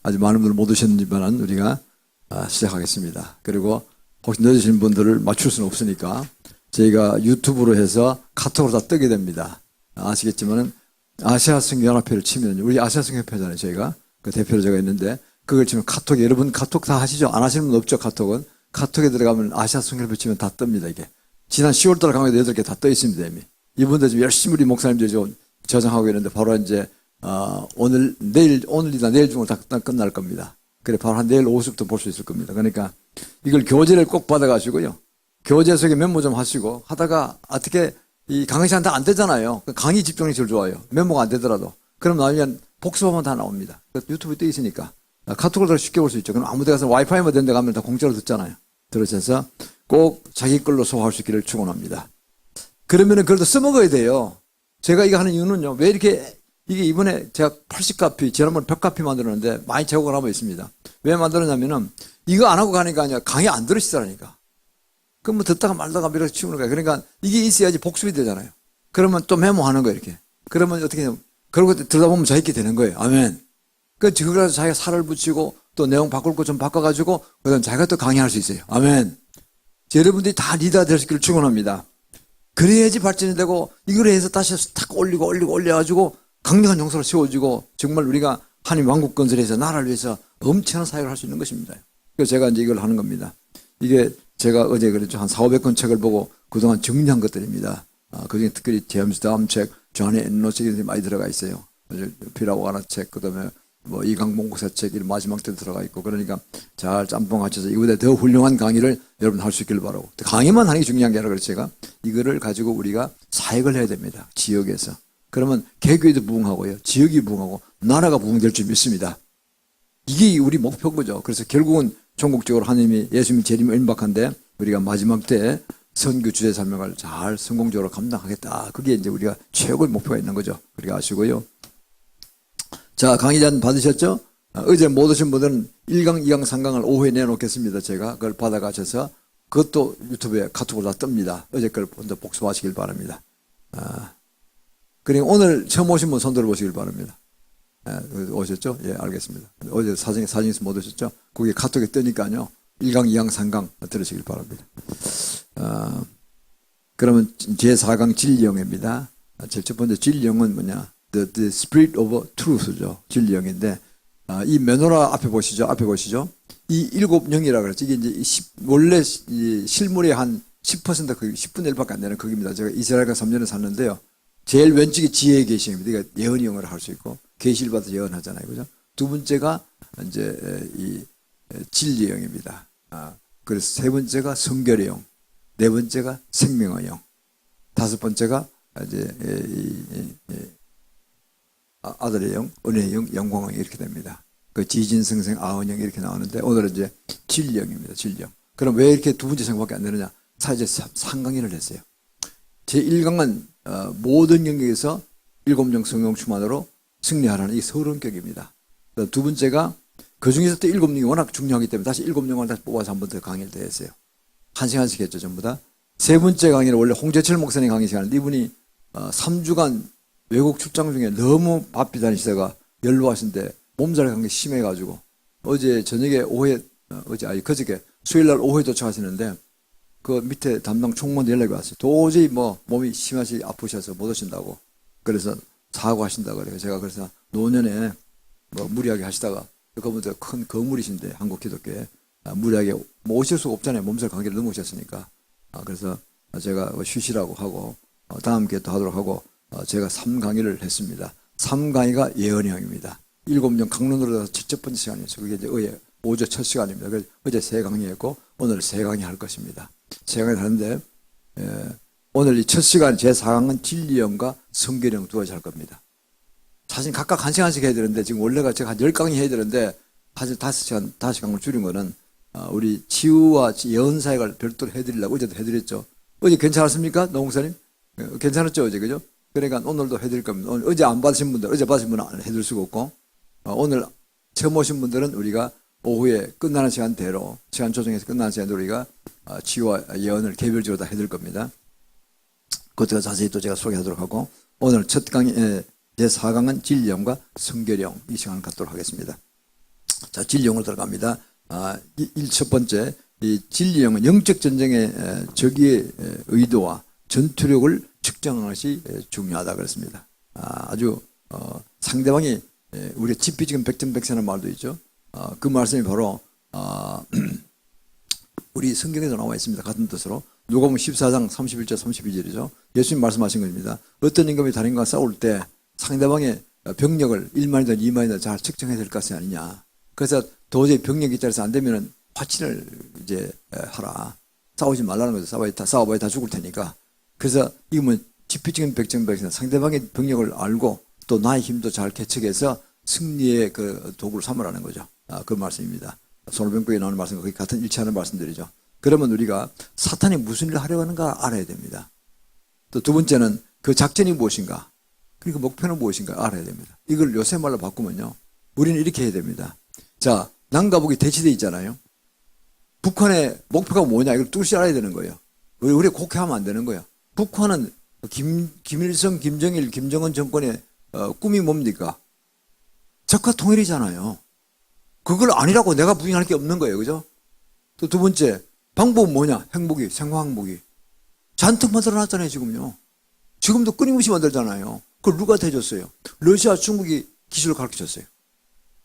아주 많은 분들 못 오셨지만 우리가 시작하겠습니다. 그리고 혹시 늦으신 분들을 맞출 수는 없으니까 저희가 유튜브로 해서 카톡으로 다 뜨게 됩니다. 아시겠지만은 아시아 성교연합회를 치면 우리 아시아 성교협회잖아요. 저희가 그 대표로 제가 있는데 그걸 치면 카톡 여러분 카톡 다 하시죠? 안 하시는 분 없죠? 카톡은 카톡에 들어가면 아시아 성교협회 치면 다 뜹니다. 이게 지난 10월달 강의도 8개 다 떠 있습니다. 이미 이분들 지금 열심히 우리 목사님들이 좀 저장하고 있는데 바로 이제 오늘이나 내일 중으로 다 끝날 겁니다. 그래 바로 한 내일 오후부터 볼 수 있을 겁니다. 그러니까 이걸 교재를 꼭 받아가지고요. 교재 속에 메모 좀 하시고 하다가 어떻게 이 강의 시간 다 안 되잖아요. 강의 집중이 제일 좋아요. 메모가 안 되더라도. 그럼 나오면 복습하면 다 나옵니다. 유튜브에 떠 있으니까. 카톡을 더 쉽게 볼 수 있죠. 그럼 아무 데 가서 와이파이만 된 데 가면 다 공짜로 듣잖아요. 들으셔서 꼭 자기 걸로 소화할 수 있기를 축원합니다. 그러면은 그래도 써먹어야 돼요. 제가 이거 하는 이유는요. 왜 이렇게 이게 이번에 제가 80카피, 지난번에 100카피 만들었는데 많이 제공을 하고 있습니다. 왜 만들었냐면은 이거 안 하고 가니까 아니라 강의 안 들으시더라니까. 그럼 뭐 듣다가 말다가 이렇게 치우는 거예요. 그러니까 이게 있어야지 복습이 되잖아요. 그러면 또 메모하는 거예요, 이렇게. 그러면 어떻게 되냐면, 그러고 들다 보면 자기게 되는 거예요. 아멘. 그래서 자기가 살을 붙이고 또 내용 바꿀 거 좀 바꿔가지고 그다음 자기가 또 강의할 수 있어요. 아멘. 여러분들이 다 리더가 될 수 있기를 축원합니다. 그래야지 발전이 되고 이걸 해서 다시 탁 올려가지고 강력한 용서를 세워지고 정말 우리가 하나님 왕국 건설에서 나라를 위해서 엄청난 사역을 할 수 있는 것입니다. 그래서 제가 이제 이걸 하는 겁니다. 이게 제가 어제 그랬죠. 한 400~500권 책을 보고 그동안 정리한 것들입니다. 그중에 특별히 제임스 다음 책, 존의 엔노 책이 많이 들어가 있어요. 피라고 하나 책, 그 다음에 뭐 이강봉 목사 책, 마지막 때 들어가 있고 그러니까 잘 짬뽕 맞춰서 이거보다 더 훌륭한 강의를 여러분 할 수 있기를 바라고. 강의만 하는 게 중요한 게 아니라 그래서 제가 이거를 가지고 우리가 사역을 해야 됩니다. 지역에서. 그러면 개교에도 부흥하고요. 지역이 부흥하고 나라가 부흥될 줄 믿습니다. 이게 우리 목표인 거죠. 그래서 결국은 전국적으로 하나님이 예수님이 재림이 임박한데 우리가 마지막 때 선교 주제 설명을 잘 성공적으로 감당하겠다. 그게 이제 우리가 최고의 목표가 있는 거죠. 우리가 아시고요. 자, 강의잔 받으셨죠? 어제 못 오신 분들은 1강, 2강, 3강을 오후에 내놓겠습니다. 제가 그걸 받아가셔서 그것도 유튜브에 카톡으로 다 뜹니다. 어제 걸 먼저 복습하시길 바랍니다. 그리고 오늘 처음 오신 분 손 들어보시길 바랍니다. 오셨죠? 예, 알겠습니다. 어제 사진에서 못 오셨죠? 거기 카톡에 뜨니까요. 1강, 2강, 3강 들으시길 바랍니다. 그러면 제4강 진리영입니다. 제일 첫 번째 진리영은 뭐냐? The Spirit of Truth죠. 진리영인데, 이 메노라 앞에 보시죠? 이 7영이라 그랬죠. 이게 이제 원래 이 실물의 한 10% 그 10분의 1밖에 안 되는 거기입니다. 제가 이스라엘과 3년을 샀는데요. 제일 왼쪽이 지혜의 계시입니다. 그러니까 예언 영어를 할 수 있고 계시를 받아서 예언하잖아요, 그죠? 두 번째가 이제 이 진리의 영입니다. 그래서 세 번째가 성결의 영, 네 번째가 생명의 영, 다섯 번째가 이제 아들의 영, 은혜의 영, 영광의 영 이렇게 됩니다. 그 지진성생 아언영 이렇게 나오는데 오늘은 이제 진리 영입니다. 진리 영. 그럼 왜 이렇게 두 번째 생각밖에 안 되느냐? 사실 3강의를 했어요. 제 1강은 모든 영역에서 7영 성령 충만으로 승리하라는 이 서론격입니다. 두 번째가 그 중에서 또 7영이 워낙 중요하기 때문에 다시 7영을 다시 뽑아서 한 번 더 강의를 더 했어요. 한 시간씩 했죠, 전부 다. 세 번째 강의는 원래 홍재철 목사님 강의 시간인데 이분이 3주간 외국 출장 중에 너무 바삐 다니시다가 연로하신데 몸살이 간 게 심해가지고 어제 저녁에 그저께 수요일날 오후에 도착하시는데 그 밑에 담당 총무한테 연락이 왔어요. 도저히 뭐 몸이 심하시 아프셔서 못 오신다고. 그래서 사과하신다고 그래요. 제가 그래서 노년에 뭐 무리하게 하시다가 그분들 큰 거물이신데 한국 기독교에 무리하게 뭐 오실 수가 없잖아요. 몸살 관계를 너무 오셨으니까. 그래서 제가 쉬시라고 하고 다음 기회 또 하도록 하고 제가 3강의를 했습니다. 3강의가 예언형입니다. 7년 강론으로 첫 번째 시간이었어요. 그게 이제 오전 첫 시간입니다. 그래서 어제 3강의 했고 오늘 3강의 할 것입니다. 3강의 하는데 오늘 이 첫 시간 제4강은 진리형과 성결형 두 가지 할 겁니다. 사실 각각 1시간씩 해야 되는데 지금 원래가 제가 한 10강의 해야 되는데 사실 5시간을 줄인 거는 우리 치유와 예언 사역을 별도로 해드리려고 어제도 해드렸죠. 어제 괜찮았습니까? 노목사님? 괜찮았죠? 어제 그죠? 그러니까 오늘도 해드릴 겁니다. 오늘 어제 안 받으신 분들, 어제 받으신 분은 해드릴 수가 없고 오늘 처음 오신 분들은 우리가 오후에 끝나는 시간대로 시간 조정해서 끝나는 시간대로 우리가 치유와 예언을 개별적으로 다 해드릴 겁니다. 그것도 자세히 또 제가 소개하도록 하고 오늘 첫 강의 제4강은 진리형과 성결형 이 시간을 갖도록 하겠습니다. 자, 진리형으로 들어갑니다. 첫 번째, 이 진리형은 영적 전쟁의 적의 의도와 전투력을 측정하는 것이 중요하다 그랬습니다. 아주 상대방이 우리가 지피지금 백전백승하는 말도 있죠. 그 말씀이 바로 우리 성경에도 나와 있습니다. 같은 뜻으로 누가복음 14장 31절 32절이죠. 예수님 말씀하신 겁니다. 어떤 임금이 다른 인과 싸울 때 상대방의 병력을 1만이든 2만이든 잘 측정해야 될 것이 아니냐. 그래서 도저히 병력이 짜려서 안 되면은 화친을 이제 하라. 싸우지 말라는 거죠. 싸워봐야 다 죽을 테니까. 그래서 이건 지피지금 백전백승 상대방의 병력을 알고 또 나의 힘도 잘 개척해서 승리의 그 도구를 삼으라는 거죠. 그 말씀입니다. 손오병국에 나오는 말씀과 거의 같은 일치하는 말씀들이죠. 그러면 우리가 사탄이 무슨 일을 하려고 하는가 알아야 됩니다. 또 두 번째는 그 작전이 무엇인가, 그리고 목표는 무엇인가 알아야 됩니다. 이걸 요새 말로 바꾸면요, 우리는 이렇게 해야 됩니다. 자, 남과 북이 대치돼 있잖아요. 북한의 목표가 뭐냐, 이걸 뚜렷이 알아야 되는 거예요. 우리 곡해하면 안 되는 거예요. 북한은 김일성, 김정일, 김정은 정권의 꿈이 뭡니까? 적화 통일이잖아요. 그걸 아니라고 내가 부인할 게 없는 거예요. 그죠? 또 두 번째, 방법은 뭐냐? 핵무기, 생화학무기. 잔뜩 만들어놨잖아요, 지금요. 지금도 끊임없이 만들잖아요. 그걸 누가 해줬어요? 러시아, 중국이 기술을 가르쳐줬어요.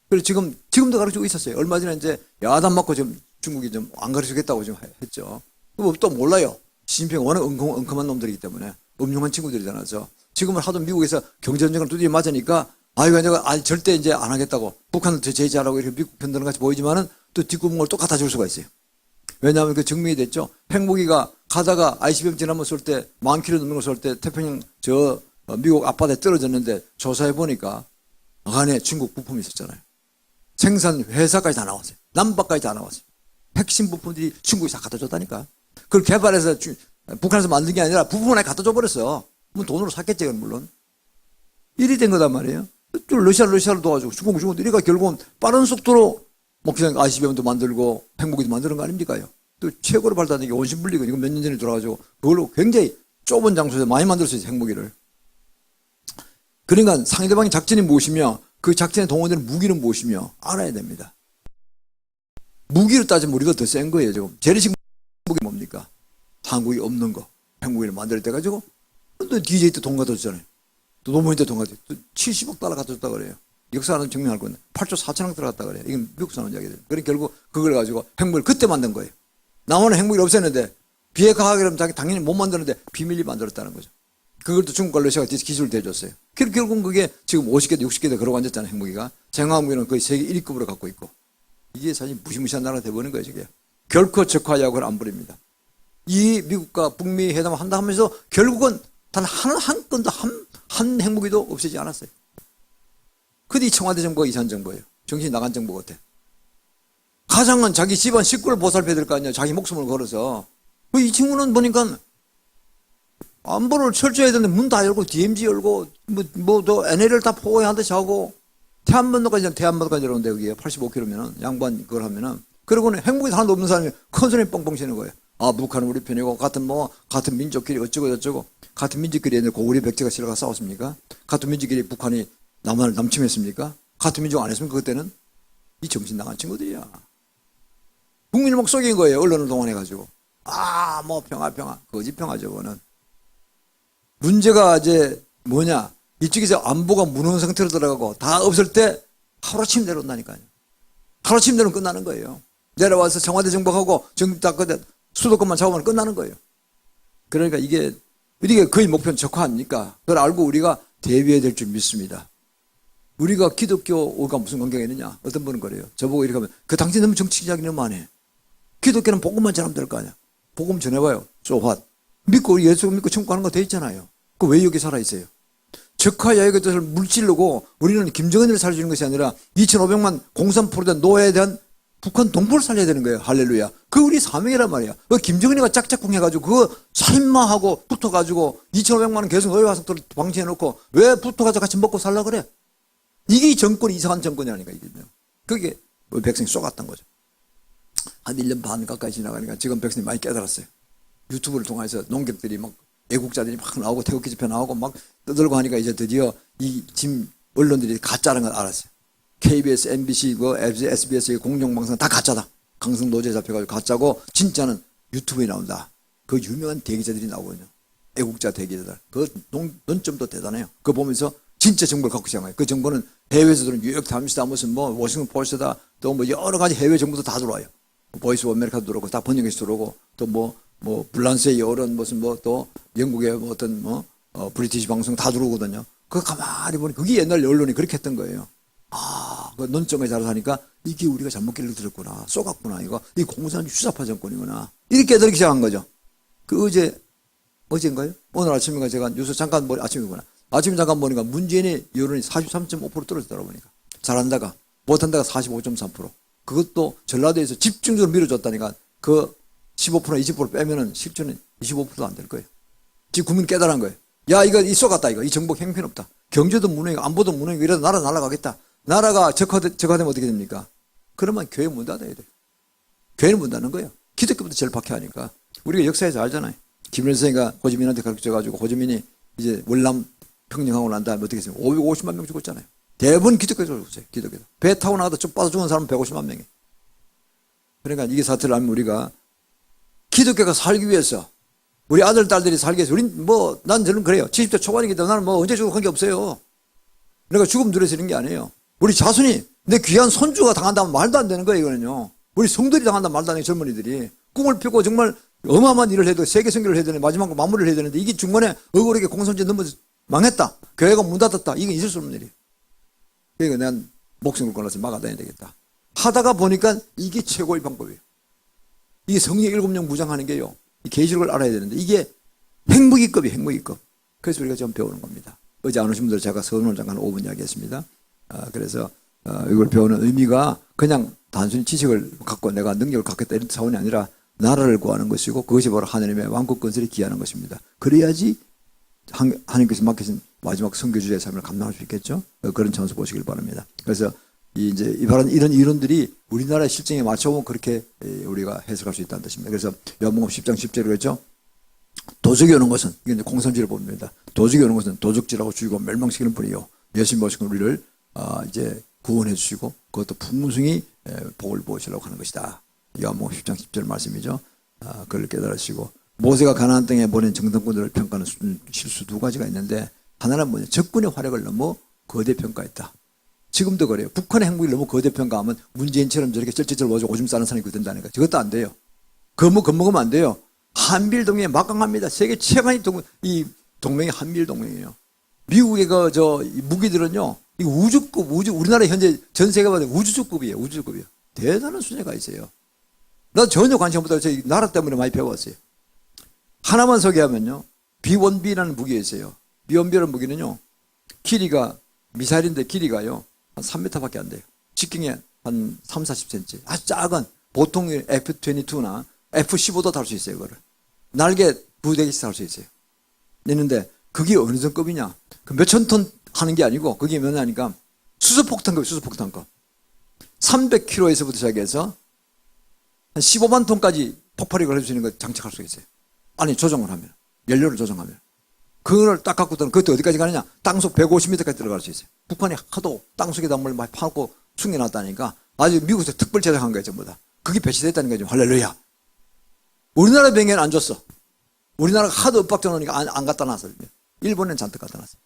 그래서 지금도 가르치고 있었어요. 얼마 전에 이제 야단 맞고 지금 중국이 좀 안 가르치겠다고 지금 했죠. 또 몰라요. 시진핑 워낙 엉큼한 놈들이기 때문에. 음흉한 친구들이잖아요. 지금은 하도 미국에서 경제전쟁을 두드려 맞으니까 내가 절대 이제 안 하겠다고. 북한은 더 제재하라고 이렇게 미국 편드는 같이 보이지만은 또 뒷구멍을 또 갖다 줄 수가 있어요. 왜냐하면 그 증명이 됐죠. 핵무기가 가다가 ICBM 지나면 쏠 때, 10,000km 넘는 걸 쏠 때 태평양 미국 앞바다에 떨어졌는데 조사해 보니까 안에 중국 부품이 있었잖아요. 생산 회사까지 다 나왔어요. 남바까지 다 나왔어요. 핵심 부품들이 중국이 다 갖다 줬다니까. 그걸 개발해서 북한에서 만든 게 아니라 부품을 갖다 줘버렸어. 뭐 돈으로 샀겠지, 물론. 일이 된 거단 말이에요. 또 러시아를 도와주고 중국 이러니까 결국은 빠른 속도로 목표상 ICBM도 만들고 핵무기도 만드는 거 아닙니까요? 또 최고로 발달된 게 원심분리건 이거 몇 년 전에 돌아가지고 그걸로 굉장히 좁은 장소에서 많이 만들 수 있어요, 핵무기를. 그러니까 상대방의 작전이 무엇이며 그 작전에 동원되는 무기는 무엇이며 알아야 됩니다. 무기로 따지면 우리가 더 센 거예요, 지금. 재래식 무기 뭡니까? 한국이 없는 거. 핵무기를 만들 때 가지고 또 DJ 때 돈 갖다 줬잖아요. 또 노무현 돈 갖다 줬 70억 달러 갖다 줬다 그래요. 역사는 증명할 건데 8조 4천억 들어갔다 그래요. 이건 미국 사람 이야기들. 그러니까 결국 그걸 가지고 핵무기를 그때 만든 거예요. 남한은 핵무기를 없앴는데 비핵화하기로 자기 당연히 못 만드는데 비밀리 만들었다는 거죠. 그걸 또 중국과 러시아가 기술을 대줬어요. 결국은 그게 지금 50개도 60개도 걸어 앉았잖아요, 핵무기가. 생화학무기는 거의 세계 1위급으로 갖고 있고. 이게 사실 무시무시한 나라가 돼버린 거예요, 저게. 결코 적화약을 안 부립니다. 이 미국과 북미 회담을 한다 하면서 결국은 단 한 건도 한 핵무기도 없애지 않았어요. 그게 청와대 정부가 이산 정부예요. 정신이 나간 정부 같아. 가장은 자기 집안 식구를 보살펴야 될 거 아니에요. 자기 목숨을 걸어서. 이 친구는 보니까 안보를 철저히 해야 되는데 문 다 열고 DMZ 열고 또 NLL 다 포위하듯이 하고 태안반도까지 내려온대 여기에 85km면은 양반 그걸 하면은 그러고는 핵무기 하나도 없는 사람이 큰 소리 뻥뻥 치는 거예요. 북한은 우리 편이고 같은 민족끼리 어쩌고 저쩌고 같은 민족끼리 옛날 고구려 백제가 실어가 싸웠습니까? 같은 민족끼리 북한이 남한을 남침했습니까? 같은 민족 안 했습니까? 그때는 이 정신 나간 친구들이야. 국민을 막 속인 거예요. 언론을 동원해가지고 평화 거짓 평화죠. 그거는 문제가 이제 뭐냐, 이쪽에서 안보가 무너진 상태로 들어가고 다 없을 때 하루아침 내려온다니까요. 하루아침 내려오면 끝나는 거예요. 내려와서 청와대 정복하고 정부 딱 수도권만 잡으면 끝나는 거예요. 그러니까 이게 거의 목표는 적화 아닙니까? 그걸 알고 우리가 대비해야 될 줄 믿습니다. 우리가 기독교가 무슨 관계가 있느냐? 어떤 분은 그래요. 저보고 이렇게 하면 당신 너무 정치적 이야기 너무 안 해. 기독교는 복음만 전하면 될 거 아니야. 복음 전해봐요. So what? 믿고 예수 믿고 천국 가는 거 돼 있잖아요. 그 왜 여기 살아있어요? 적화야의 것을 물질르고 우리는 김정은을 살려주는 것이 아니라 2,500만 공산포로된 노예에 대한 북한 동포를 살려야 되는 거예요. 할렐루야. 그 우리 사명이란 말이야. 그 김정은이가 짝짝꿍 해가지고 그거 살인마하고 붙어가지고 2,500만 원 계속 노예 와서 방치해놓고 왜 붙어가지고 같이 먹고 살라 그래? 이게 정권이 이상한 정권이라니까 이게. 그게 백성이 쏘갔던 거죠. 한 1년 반 가까이 지나가니까 지금 백성이 많이 깨달았어요. 유튜브를 통해서 농객들이 막 애국자들이 막 나오고 태극기 집회 나오고 막 떠들고 하니까 이제 드디어 이 지금 언론들이 가짜라는 걸 알았어요. KBS, MBC, SBS 공영방송 다 가짜다. 강성 노제 잡혀가지고 가짜고 진짜는 유튜브에 나온다. 그 유명한 대기자들이 나오거든요. 애국자 대기자들. 그 논점도 대단해요. 그거 보면서 진짜 정보를 갖고 시작해요. 그 정보는 해외에서도 뉴욕 타임스다 무슨 뭐 워싱턴 포스트다 또 뭐 여러 가지 해외 정보도 다 들어와요. 보이스 오브 아메리카도 들어오고 다 번역해서 들어오고 또 뭐 불란스의 여론 무슨 뭐 또 영국의 뭐 어떤 브리티시 방송 다 들어오거든요. 그거 가만히 보니 그게 옛날 언론이 그렇게 했던 거예요. 아, 그 논점에 잘 사니까 이게 우리가 잘못 길을 들었구나. 쏘갔구나. 이 공산주의 휴사파 정권이구나. 이렇게 들기 시작한 거죠. 그 어제인가요? 오늘 아침인가 제가 뉴스 잠깐 아침이구나. 아침 잠깐 보니까 문재인의 여론이 43.5% 떨어졌더라 보니까. 잘한다가 못한다가 45.3%. 그것도 전라도에서 집중적으로 밀어줬다니까 그 15% 20% 빼면은 실제는 25%도 안 될 거예요. 지금 국민이 깨달은 거예요. 야, 이거 쏘갔다 이 정복 형편없다. 경제도 무너지고 안보도 무너지고 이러다 나라 날아가겠다. 나라가 적화되면 어떻게 됩니까? 그러면 교회 문 닫아야 돼요. 교회는 문 닫는 거예요. 기독교부터 제일 박해하니까. 우리가 역사에서 알잖아요. 김일성 선생가 호지민한테 가르쳐가지고 호지민이 이제 월남 평정하고 난 다음에 어떻게 했어요? 550만 명 죽었잖아요. 대부분 기독교에서 죽었어요. 기독교에서. 배 타고 나가다 좀 빠져 죽은 사람은 150만 명이에요. 그러니까 이게 사태를 알면 우리가 기독교가 살기 위해서 우리 아들, 딸들이 살기 위해서 우린 난 저는 그래요. 70대 초반이기 때문에 나는 언제 죽을 관계 없어요. 그러니까 죽음 두려서 이런 게 아니에요. 우리 자손이 내 귀한 손주가 당한다면 말도 안 되는 거예요, 이거는요. 우리 성들이 당한다면 말도 안 해요, 젊은이들이. 꿈을 펴고 정말 어마어마한 일을 해도 세계 선교를 해야 되는데 마지막으로 마무리를 해야 되는데 이게 중간에 억울하게 공산주의 넘어서 망했다. 교회가 문 닫았다. 이게 있을 수 없는 일이에요. 그러니까 내가 목숨을 걸어서 막아다녀야 되겠다. 하다가 보니까 이게 최고의 방법이에요. 이게 성령 7명 무장하는 게요. 이 계시록을 알아야 되는데 이게 핵무기급이에요. 핵무기급. 그래서 우리가 좀 배우는 겁니다. 어제 안 오신 분들 제가 서론을 잠깐 5분 이야기했습니다. 그래서 이걸 배우는 의미가 그냥 단순히 지식을 갖고 내가 능력을 갖겠다 이런 차원이 아니라 나라를 구하는 것이고 그것이 바로 하나님의 왕국 건설에 기하는 것입니다. 그래야지 하나님께서 맡기신 마지막 선교주의 삶을 감당할 수 있겠죠. 그런 찬스 보시길 바랍니다. 그래서 바로 이런 이론들이 우리나라의 실정에 맞춰보면 그렇게 우리가 해석할 수 있다는 뜻입니다. 그래서 요한복음 10장 10절에 그랬죠. 도적이 오는 것은 이게 이제 공산주의를 봅니다. 도적이 오는 것은 도적질하고 죽이고 멸망시키는 분이요. 예수님 오신 우리를 이제 구원해 주시고 그것도 풍성히 복을 부으시려고 하는 것이다. 요한복음 10장 10절 말씀이죠. 그걸 깨달으시고 모세가 가나안 땅에 보낸 정탐꾼들을 평가하는 실수 두 가지가 있는데 하나는 뭐냐, 적군의 활약을 너무 거대 평가했다. 지금도 그래요. 북한의 핵무기를 너무 거대 평가하면 문재인처럼 저렇게 쩔쩔쩔 오줌 싸는 사람이 된다니까. 저것도 안 돼요. 겁먹으면 안 돼요. 한미일 동맹이 막강합니다. 세계 최강의 동맹이 한미일 동맹이에요. 미국의 무기들은요, 이 우주급, 우리나라 현재 전 세계가 봐도 우주급이에요. 우주급이에요. 대단한 수준에 있어요. 나 전혀 관심 없다고 저희 나라 때문에 많이 배워왔어요. 하나만 소개하면요, B1B라는 무기가 있어요. B1B라는 무기는요, 길이가, 미사일인데 길이가요, 한 3m밖에 안 돼요. 직경에 한 3, 40cm. 아주 작은, 보통 F-22나 F-15도 탈 수 있어요, 그거를. 날개 부대기씩 탈 수 있어요. 있는데, 그게 어느 정도급이냐? 그 몇천 톤 하는 게 아니고, 그게 뭐냐니까, 수소폭탄급, 수소폭탄급. 300km에서부터 시작해서, 한 15만 톤까지 폭발이 걸릴 수 있는 걸 장착할 수 있어요. 아니, 조정을 하면. 연료를 조정하면. 그걸 딱 갖고 들어가면 그것도 어디까지 가느냐? 땅속 150m까지 들어갈 수 있어요. 북한이 하도 땅속에다 뭘 많이 파놓고 숨겨놨다니까 아주 미국에서 특별 제작한 거예요, 전부 다. 그게 배치됐다는 거죠. 할렐루야. 우리나라 병에는 안 줬어. 우리나라가 하도 엇박 줘놓으니까 안 갖다 놨어요. 일본엔 잔뜩 갖다 놨어요.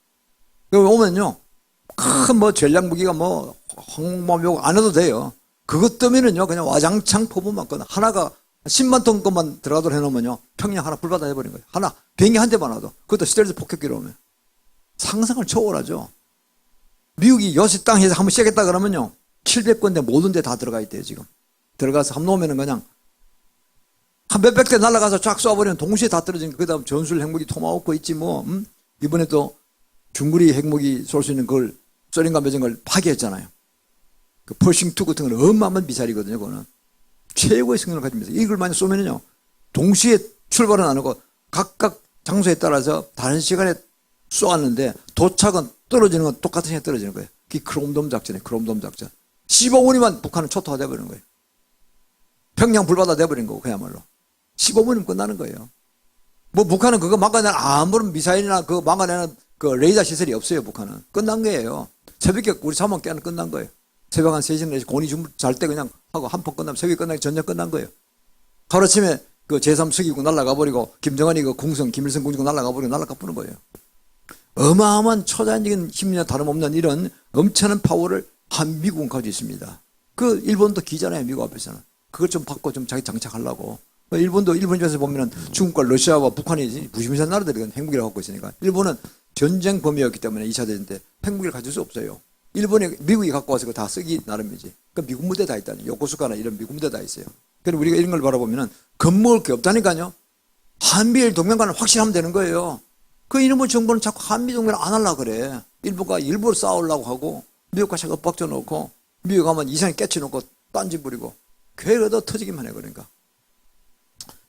여기 오면요, 큰 전략 무기가 항공모함 안 해도 돼요. 그것 때문에는요, 그냥 와장창 포부만 거나 하나가 10만 톤 것만 들어가도록 해놓으면요, 평양 하나 불바다 해버린 거예요. 하나, 비행기 한 대만 와도. 그것도 스텔스 폭격기로 오면. 상상을 초월하죠. 미국이 요새 땅에서 한번 시작했다 그러면요, 700군데 모든 데 다 들어가 있대요, 지금. 들어가서 한번 놓으면은 그냥 한 몇백 대 날아가서 쫙 쏴버리면 동시에 다 떨어지니까 그 다음 전술 핵무기 토마호크 있지 이번에 또 중거리 핵무기 쏠 수 있는 그걸 소련과 맺은 걸 파괴했잖아요. 그 퍼싱2 같은 건 어마어마한 미사일이거든요, 그거는. 최고의 성능을 가진 미사일. 이걸 많이 쏘면요, 동시에 출발은 안 하고 각각 장소에 따라서 다른 시간에 쏘았는데 도착은 떨어지는 건 똑같은 시간에 떨어지는 거예요. 그게 크롬돔 작전이에요, 크롬돔 작전. 15분이면 북한은 초토화 돼버리는 거예요. 평양 불바다 돼버린 거고, 그야말로. 15분이면 끝나는 거예요. 북한은 그거 막아내는 아무런 미사일이나 그거 막아내는 그 레이더 시설이 없어요, 북한은. 끝난 거예요. 새벽에 우리 잠만 깨는 끝난 거예요. 새벽 한 3시나 4시 고니 잘 때 그냥 하고 한 번 끝나면 새벽 끝나기 전녁 끝난 거예요. 하루아침에 그 제3서기국 날아가 버리고 김정은이 그 궁성 김일성 궁정 날아가 버리고 날아가 부는 거예요. 어마어마한 초자연적인 힘이나 다름없는 이런 엄청난 파워를 한 미국은 가지고 있습니다. 그 일본도 기잖아요. 미국 앞에서는. 그걸 좀 받고 좀 자기 장착하려고. 일본 입장에서 보면은 중국과 러시아와 북한이 부심이산 나라들이 핵무기를 갖고 있으니까 일본은 전쟁 범위였기 때문에 2차 대전 때 핵무기를 가질 수 없어요. 미국이 갖고 와서 다 쓰기 나름이지. 그 미국 무대 다 있다니. 요코스카나 이런 미국 무대 다 있어요. 그래서 우리가 이런 걸 바라보면은 겁먹을 게 없다니까요. 한미일 동맹과는 확실하면 되는 거예요. 그 이놈의 정부는 자꾸 한미동맹을 안 하려고 그래. 일본과 일부러 싸우려고 하고 미국과 자꾸 엇박져 놓고 미국 가면 이상하게 깨쳐놓고 딴지 부리고 괴로도 터지기만 해. 그러니까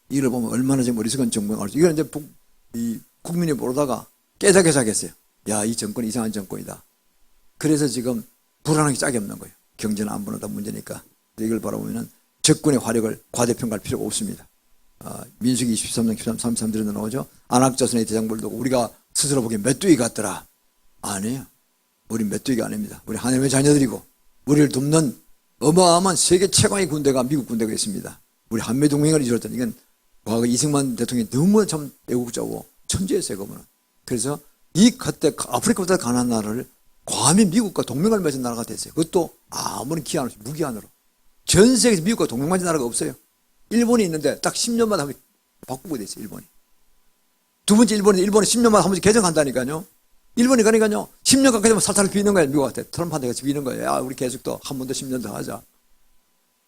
이를 보면 얼마나 지금 어리석은 정부가 알죠. 이건 이제 이 국민이 모르다가 깨닫게 시작했어요. 야, 이 정권 이상한 정권이다. 그래서 지금 불안하게 짝이 없는 거예요. 경제는 안 보는다 문제니까. 이걸 바라보면은 적군의 화력을 과대평가할 필요가 없습니다. 민수기 23장 33절에 나오죠. 안악자손의 대장부를 두고 우리가 스스로 보기엔 메뚜기 같더라. 아니에요. 우린 메뚜기가 아닙니다. 우리 하나님의 자녀들이고 우리를 돕는 어마어마한 세계 최강의 군대가 미국 군대가 있습니다. 우리 한미동맹을 이루었던 이건 과거 이승만 대통령이 너무 참 애국자고 천재였어요. 그거는. 그래서 이 그때 아프리카보다 가난한 나라를 감히 미국과 동맹을 맺은 나라가 됐어요. 그것도 아무런 기한 없이 무기한으로. 전 세계에서 미국과 동맹 맺은 나라가 없어요. 일본이 있는데 딱 10년마다 한 번씩 바꾸고 됐어요. 일본이. 두 번째 일본이 10년마다 한 번씩 개정한다니까요. 일본이 가니까요. 10년 가까이 되면 살살 비는 거예요. 미국한테. 트럼프한테 같이 비는 거예요. 야, 우리 계속 또 한 번 더 10년 더 하자.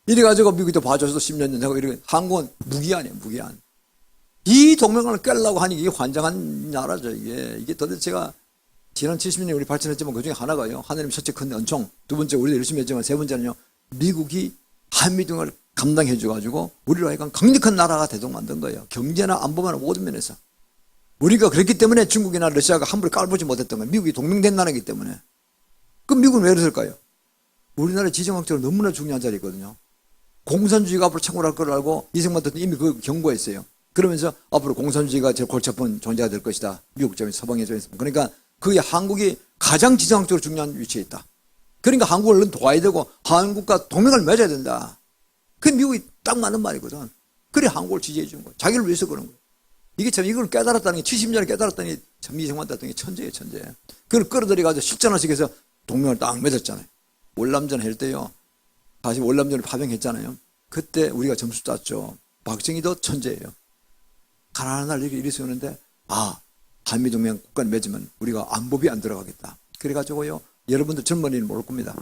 이래가지고 미국이 또 봐줘서 10년 전 하고 이렇게 한국은 무기한이에요. 무기한. 이 동맹을 깨려고 하니 이게 환장한 나라죠. 이게 도대체가 지난 70년에 우리 발전했지만 그 중에 하나가요. 하나님 첫째 큰 은총. 두 번째 우리도 열심히 했지만 세 번째는요. 미국이 한미동맹을 감당해줘가지고 우리로 하여금 강력한 나라가 되도록 만든 거예요. 경제나 안보나 모든 면에서. 우리가 그랬기 때문에 중국이나 러시아가 함부로 깔보지 못했던 거예요. 미국이 동맹된 나라이기 때문에. 그럼 미국은 왜 그랬을까요? 우리나라 지정학적으로 너무나 중요한 자리거든요. 공산주의가 앞으로 창궐할 걸 알고 이승만 대통령이 이미 그 경고했어요. 그러면서 앞으로 공산주의가 제일 골치 아픈 존재가 될 것이다. 미국 쪽에서 서방의 쪽에서. 그러니까 그게 한국이 가장 지정학적으로 중요한 위치에 있다. 그러니까 한국을 얼른 도와야 되고 한국과 동맹을 맺어야 된다. 그게 미국이 딱 맞는 말이거든. 그래 한국을 지지해 주는 거야. 자기를 위해서 그런 거야. 이게 참 이걸 깨달았다는 게 70년에 깨달았다니 참 이승만 대통령이 천재예요. 천재. 그걸 끌어들여가지고 실전화시켜서 동맹을 딱 맺었잖아요. 월남전 할 때요. 다시 월남전을 파병했잖아요. 그때 우리가 점수 땄죠. 박정희도 천재예요. 가난한 날 이리 세우는데 한미동맹 국가를 맺으면 우리가 안보비 안 들어가겠다. 그래가지고요. 여러분들 젊은이는 모를 겁니다.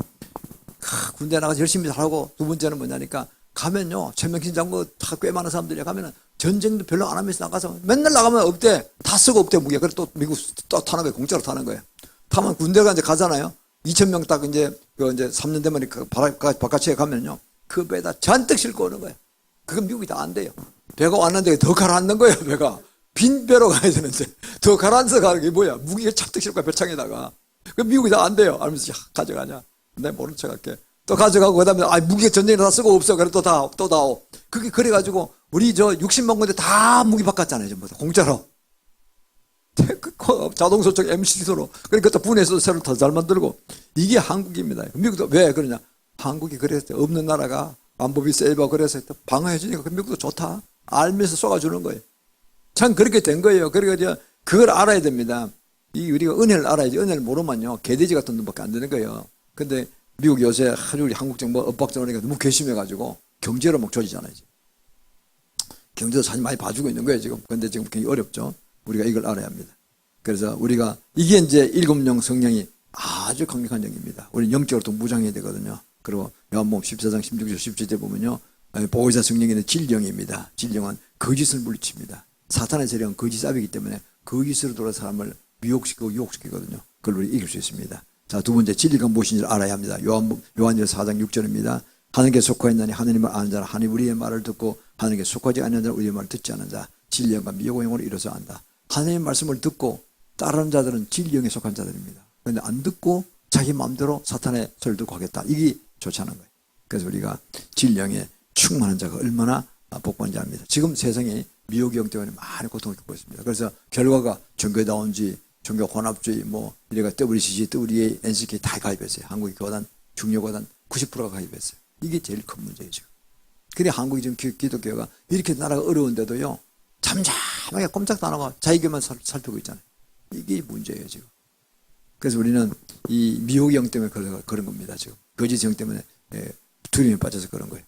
군대 나가서 열심히 잘하고 두 번째는 뭐냐니까 가면요. 최명신 장군 다 꽤 많은 사람들이 가면은 전쟁도 별로 안 하면서 나가서 맨날 나가면 없대. 다 쓰고 없대 무게. 그래 또 미국 또 타는 거예요. 공짜로 타는 거예요. 타면 군대가 이제 가잖아요. 2,000명 딱 이제 3년 되면 바깥에 가면요. 그 배에다 잔뜩 싣고 오는 거예요. 그건 미국이 다 안 돼요. 배가 왔는데 더 가라앉는 거예요. 배가. 빈 배로 가야 되는데 더 가라앉아서 가는 게 뭐야. 무기가 잔뜩 싣고 배창에다가. 그 미국이 다 안 돼요. 알면서 가져가냐. 내 모른 척 할게. 또 가져가고 그다음에 무기 전쟁에 다 쓰고 없어. 그래 또 다오. 그게 그래가지고 우리 60만 군데 다 무기 바꿨잖아요. 전부 다 공짜로. 자동소총 MC소로. 그러니까 또 분해서 새로 더 잘 만들고. 이게 한국입니다. 미국도 왜 그러냐. 한국이 그래서 없는 나라가 안보비 세이버 그래서 방어해주니까 미국도 좋다. 알면서 쏘아주는 거예요. 참 그렇게 된 거예요. 그러니까 그걸 알아야 됩니다. 우리가 은혜를 알아야지. 은혜를 모르면요. 개돼지 같은 놈밖에 안 되는 거예요. 근데 미국 요새 아주 우리 한국 정부 엇박정하니까 너무 괘씸해가지고 경제로 막 조지잖아요. 경제도 사실 많이 봐주고 있는 거예요, 지금. 근데 지금 굉장히 어렵죠. 우리가 이걸 알아야 합니다. 그래서 우리가 이게 이제 7영 성령이 아주 강력한 영입니다. 우리는 영적으로 또 무장해야 되거든요. 그리고 요한복음 14장 16절 17절 보면요. 보혜사 성령에는 진령입니다. 진령은 거짓을 물리칩니다. 사탄의 세력은 거짓 사비이기 때문에 거짓으로 돌아 사람을 미혹시키고 유혹시키거든요. 그걸 우리 이길 수 있습니다. 자, 두 번째 진리가 무엇인지 알아야 합니다. 요한일서 4장 6절입니다. 하나님께 속하였나니 하나님을 아는 자는 하나님 우리의 말을 듣고 하나님께 속하지 않는 자는 우리의 말을 듣지 않는 자 진리와 미혹의 영으로 이뤄서 안다. 하나님의 말씀을 듣고 따르는 자들은 진리에 속한 자들입니다. 그런데 안 듣고 자기 마음대로 사탄의 소리를 듣고 하겠다. 이게 좋지 않은 거예요. 그래서 우리가 진리에 충만한 자가 얼마나 복받는지 압니다. 지금 세상이 미혹의 영 때문에 많은 고통을 겪고 있습니다. 그래서 결과가 종교다운지 종교 혼합주의 이래가 WCC, WA, NCK 다 가입했어요. 한국이 교단, 중요교단 90%가 가입했어요. 이게 제일 큰 문제예요, 지금. 그래 한국이 지금 기독교가 이렇게 나라가 어려운데도요, 잠잠하게 꼼짝도 안 하고 자기교만 살피고 있잖아요. 이게 문제예요, 지금. 그래서 우리는 이 미혹의 영 때문에 그런 겁니다, 지금. 거짓 영 때문에 두려움에 빠져서 그런 거예요.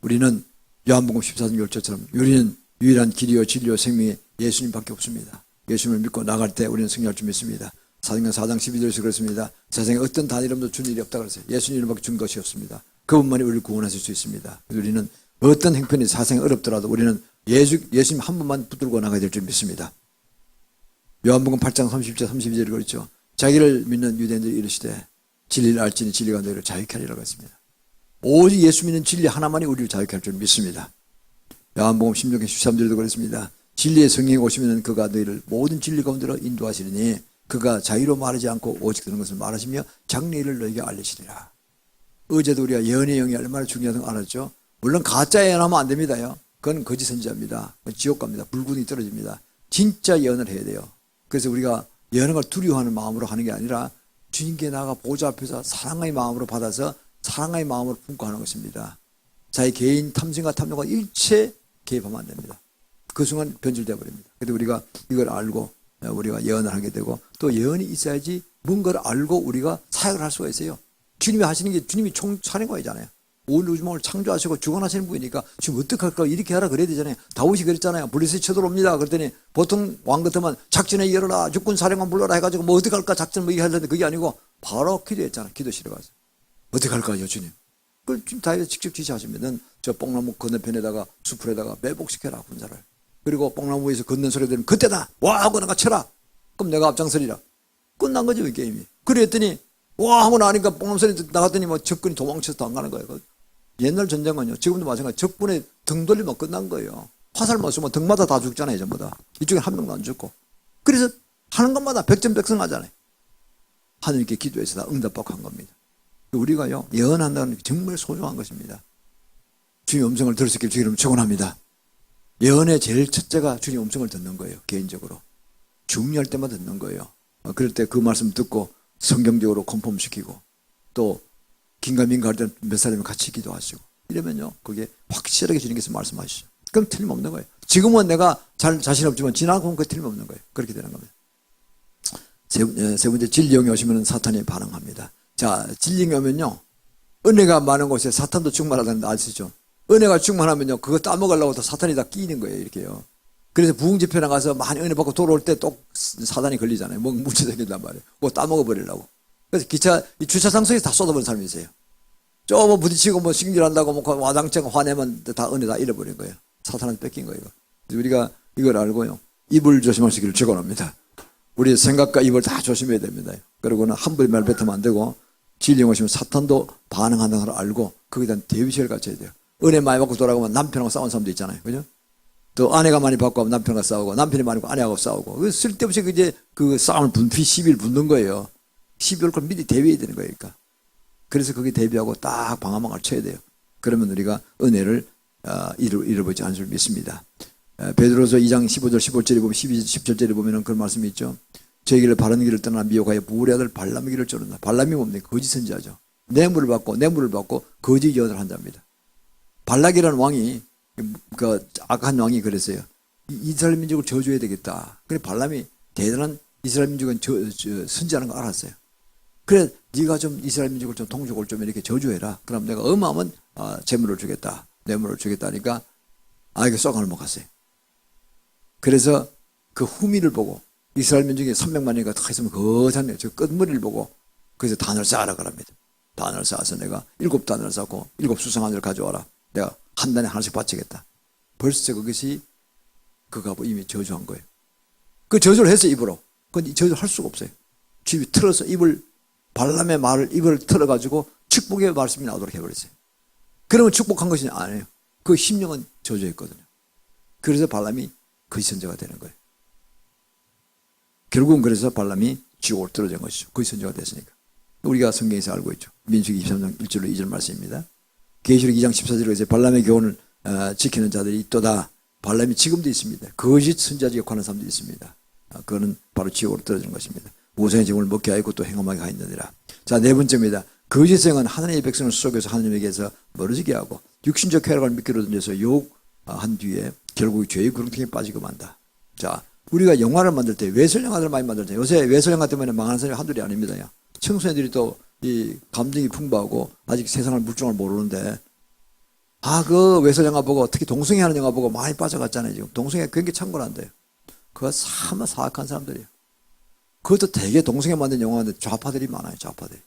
우리는 요한복음 14장 1절처럼 우리는 유일한 길이요 진리요 생명이 예수님밖에 없습니다. 예수님을 믿고 나갈 때 우리는 승리할 줄 믿습니다. 사도행전 4장 12절에서 그렇습니다. 세상에 어떤 단 이름도 준 일이 없다 그랬어요. 예수님 이름밖에 준 것이 없습니다. 그분만이 우리를 구원하실 수 있습니다. 우리는 어떤 행편이 세상에 어렵더라도 우리는 예수님 한 분만 붙들고 나가야 될 줄 믿습니다. 요한복음 8장 30절 32절에 그렇죠. 자기를 믿는 유대인들이 이르시되 진리를 알지니 진리가 너희를 자유케 하리라고 했습니다. 오직 예수 믿는 진리 하나만이 우리를 자유케 할 줄 믿습니다. 요한복음 16장 13절에도 그랬습니다. 진리의 성령이 오시면 그가 너희를 모든 진리 가운데로 인도하시리니 그가 자유로 말하지 않고 오직 그런 것을 말하시며 장래일을 너희에게 알리시리라. 어제도 우리가 예언의 영이 얼마나 중요하다는 걸 알았죠. 물론 가짜 예언하면 안 됩니다요. 그건 거짓 선지자입니다. 지옥 갑니다. 불군이 떨어집니다. 진짜 예언을 해야 돼요. 그래서 우리가 예언한 걸 두려워하는 마음으로 하는 게 아니라 주님께 나아가 보좌 앞에서 사랑의 마음으로 받아서 사랑의 마음으로 품고 하는 것입니다. 자기 개인 탐심과 탐욕과 일체 개입하면 안 됩니다. 그 순간 변질되어 버립니다. 그래서 우리가 이걸 알고 우리가 예언을 하게 되고 또 예언이 있어야지 뭔가를 알고 우리가 사역을 할 수가 있어요. 주님이 하시는 게 주님이 총사령관이잖아요. 온 우주만을 창조하시고 주관하시는 분이니까 지금 어떡할까 이렇게 하라 그래야 되잖아요. 다윗이 그랬잖아요. 블레셋이 쳐들어옵니다. 그랬더니 보통 왕 같으면 작전에 이르라 육군 사령관 불러라 해가지고 뭐 어떡할까 작전 뭐 얘기하려는데 그게 아니고 바로 기도했잖아. 기도실에 가서 어떡할까요 주님. 그걸 지금 다윗이 직접 지시하시면은 저 뽕나무 건너편에다가 수풀에다가 매복시켜라 군사를. 그리고 뽕나무 위에서 걷는 소리 들으면 그때다 와 하고 내가 쳐라. 그럼 내가 앞장서리라. 끝난 거죠 이 게임이. 그랬더니 와 하고 나니까 뽕나무 소리 나갔더니 뭐 적군이 도망쳐서 안 가는 거예요. 옛날 전쟁은요 지금도 마찬가지 적군의 등 돌리면 끝난 거예요. 화살만 쏘면 등마다 다 죽잖아요 전부 다. 이쪽에 한 명도 안 죽고. 그래서 하는 것마다 백전백승하잖아요. 하느님께 기도해서 다 응답받고 한 겁니다. 우리가요 예언한다는 게 정말 소중한 것입니다. 주님 음성을 들을 수 있게 주님 축원합니다. 예언의 제일 첫째가 주님 음성을 듣는 거예요. 개인적으로 중요할 때만 듣는 거예요. 그럴 때 그 말씀 듣고 성경적으로 컨펌시키고 또 긴가민가 할 때는 몇 사람이 같이 기도하시고 이러면요 그게 확실하게 주님께서 말씀하시죠. 그럼 틀림없는 거예요. 지금은 내가 잘 자신 없지만 지나고 보면 그 틀림없는 거예요. 그렇게 되는 겁니다. 세 번째 진리영이 오시면 사탄이 반응합니다. 자 진리영이 오면요 은혜가 많은 곳에 사탄도 충만하다는 거 아시죠? 은혜가 충만하면요 그거 따먹으려고 또 사탄이 다 끼는 거예요. 이렇게요. 그래서 부흥집회 나가서 많이 은혜 받고 돌아올 때 또 사단이 걸리잖아요. 뭐 문제 생긴단 말이에요. 그거 따먹어버리려고. 그래서 기차 주차장 속에서 다 쏟아버린 사람이 있어요. 저 뭐 부딪히고 뭐 신길한다고 뭐 와당창 화내면 다 은혜 다 잃어버린 거예요. 사탄한테 뺏긴 거예요. 그래서 우리가 이걸 알고요 입을 조심하시기를 축원합니다. 우리 생각과 입을 다 조심해야 됩니다. 그리고는 함부로 말 뱉으면 안 되고 진리 오시면 사탄도 반응한다는 걸 알고 거기에 대한 대비책을 갖춰야 돼요. 은혜 많이 받고 돌아가면 남편하고 싸운 사람도 있잖아요. 그죠? 또 아내가 많이 받고 하면 남편과 싸우고 남편이 많이 받고 아내하고 싸우고 쓸데없이 이제 그 싸움을 분피 시비를 붙는 거예요. 시비 올 걸 미리 대비해야 되는 거예요. 그러니까. 그래서 거기에 대비하고 딱 방어막을 쳐야 돼요. 그러면 우리가 은혜를 잃어버리지 않을 줄 믿습니다. 베드로서 2장 15절 15절에 보면 10절에 보면 그런 말씀이 있죠. 저희를 바른 길을 떠나 미혹하여 부울의 아들 발람의 길을 쫓는다. 발람이 뭡니까? 거짓 선지자죠. 뇌물을 받고 거짓 예언을 한 자입니다. 발락이라는 왕이 그 악한 왕이 그랬어요. 이스라엘 민족을 저주해야 되겠다. 그래 발람이 대단한 이스라엘 민족은 선지하는 거 알았어요. 그래 네가 좀 이스라엘 민족을 좀 동족을 좀 이렇게 저주해라. 그럼 내가 어마어마한 재물을 주겠다. 뇌물을 주겠다 하니까 이게 썩어 넘어갔어요. 그래서 그 후미를 보고 이스라엘 민족이 300만이가 다 있으면 거창해요. 저 끝머리를 보고 그래서 단을 쌓으라 그럽니다. 단을 쌓아서 내가 7단을 쌓고 7수상한을 가져와라. 내가 한 단에 하나씩 바치겠다. 벌써 그것이 그가 이미 저주한 거예요. 그 저주를 했어요 입으로. 그건 저주를 할 수가 없어요. 주님이 틀어서 입을 발람의 말을 입을 틀어가지고 축복의 말씀이 나오도록 해버렸어요. 그러면 축복한 것이 아니에요. 그 심령은 저주했거든요. 그래서 발람이 거짓 선지자가 되는 거예요. 결국은 그래서 발람이 지옥으로 떨어진 것이죠. 거짓 선지자가 됐으니까. 우리가 성경에서 알고 있죠. 민수기 23장 1절로 2절 말씀입니다. 계시록 2장 14절에 발람의 교훈을 지키는 자들이 있도다. 발람이 지금도 있습니다. 거짓 선지자직에 관한 사람도 있습니다. 그거는 바로 지옥으로 떨어진 것입니다. 우상의 제물을 먹게 하였고 또 행함하게 하였느니라. 자, 네 번째입니다. 거짓성은 하나님의 백성을 속여서 하나님에게서 멀어지게 하고 육신적 쾌락을 미끼로 던져서 유혹한 뒤에 결국 죄의 구렁텅이에 빠지고 만다. 자, 우리가 영화를 만들 때 외설 영화들 많이 만들 때 요새 외설 영화 때문에 망하는 사람이 한둘이 아닙니다. 야. 청소년들이 또 이 감정이 풍부하고 아직 세상을 물정을 모르는데 그 외설 영화 보고 특히 동성애 하는 영화 보고 많이 빠져갔잖아요. 지금 동성애 굉장히 창궐한대요. 그거 참 사악한 사람들이에요. 그것도 되게 동성애 만든 영화인데 좌파들이 많아요. 좌파들이.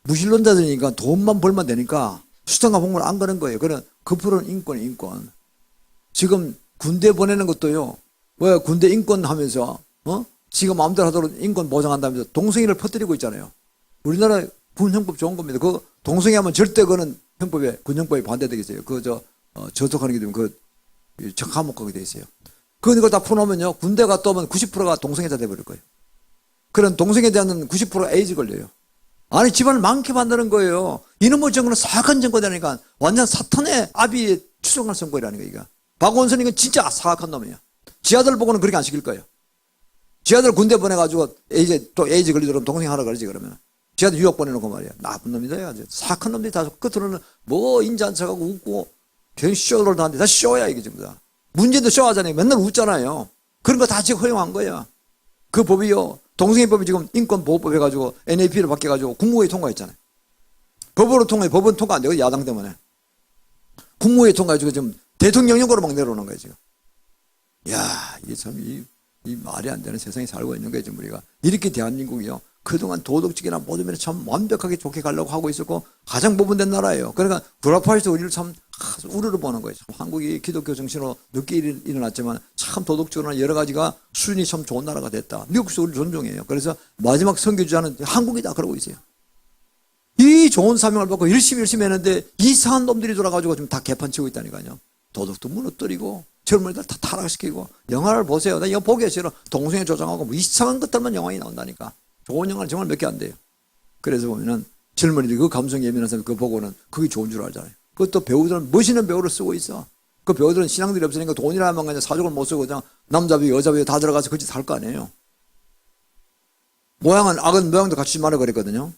무신론자들이니까 돈만 벌면 되니까 수단과 복무를 안 가는 거예요. 그런 그9%는 인권. 지금 군대 보내는 것도요. 왜 군대 인권 하면서 지가 마음대로 하도록 인권 보장한다면서 동성애를 퍼뜨리고 있잖아요. 우리나라 군형법 좋은 겁니다. 그 동성애 하면 절대 그거는 형법에 군형법에 반대되겠어요. 저속하는 게 되면 감옥 가게 돼 있어요. 그거 다 풀어놓으면요. 군대 갔다 오면 90%가 동성애자 돼버릴 거예요. 그런 동성애에 대한 90%가 에이즈 걸려요. 아니 집안을 많게 만드는 거예요. 이놈의 정권은 사악한 정권이라니까 완전 사탄의 아비의 추종할 선거라는 거예요. 이거. 박원순이는 진짜 사악한 놈이에요. 지 아들 보고는 그렇게 안 시킬 거예요. 지 아들 군대 보내가지고 또 에이즈 걸리도록 동생 하라 그러지 그러면. 지 아들 유학 보내놓고 말이야. 나쁜 놈이다. 아주 사악한 놈들이 다 끝으로는 뭐 인지 안 쳐가고 웃고 괜히 쇼를 하는데 다 쇼야 이게 전부 다. 문제도 쇼하잖아요. 맨날 웃잖아요. 그런 거 다 지금 허용한 거야. 그 법이요. 동성애법이 지금 인권보호법 해가지고 NAP를 바뀌어가지고 국무회의 통과했잖아요. 법으로 통과해. 법은 통과 안 되고 야당 때문에. 국무회의 통과해가지고 지금 대통령령으로 막 내려오는 거예요, 지금. 야, 이게 참, 이 말이 안 되는 세상에 살고 있는 거예요, 지금 우리가. 이렇게 대한민국이요. 그동안 도덕적이나 모든 면에 참 완벽하게 좋게 가려고 하고 있었고, 가장 보분된 나라예요. 그러니까 구라파에서 우리를 참 우르르 보는 거예요. 참 한국이 기독교 정신으로 늦게 일어났지만 참 도덕적으로나 여러 가지가 수준이 참 좋은 나라가 됐다. 미국에서 우리를 존중해요. 그래서 마지막 선교주자는 한국이다 그러고 있어요. 이 좋은 사명을 받고 열심히 했는데 이상한 놈들이 돌아가지고 지금 다 개판치고 있다니까요. 도덕도 무너뜨리고 젊은이들 다 타락시키고. 영화를 보세요. 나 이거 보기가 싫어. 동성애 조장하고 뭐 이상한 것들만 영화에 나온다니까. 좋은 영화는 정말 몇 개 안 돼요. 그래서 보면은 젊은이들이 그 감성이 예민한 사람이 그거 보고는 그게 좋은 줄 알잖아요. 그것도 배우들은 멋있는 배우를 쓰고 있어. 그 배우들은 신앙들이 없으니까 돈이라면 그냥 사족을 못 쓰고 그냥 남자 배우 여자 배우 다 들어가서 그 짓 할 거 아니에요. 모양은 악은 모양도 갖추지 말아 그랬거든요.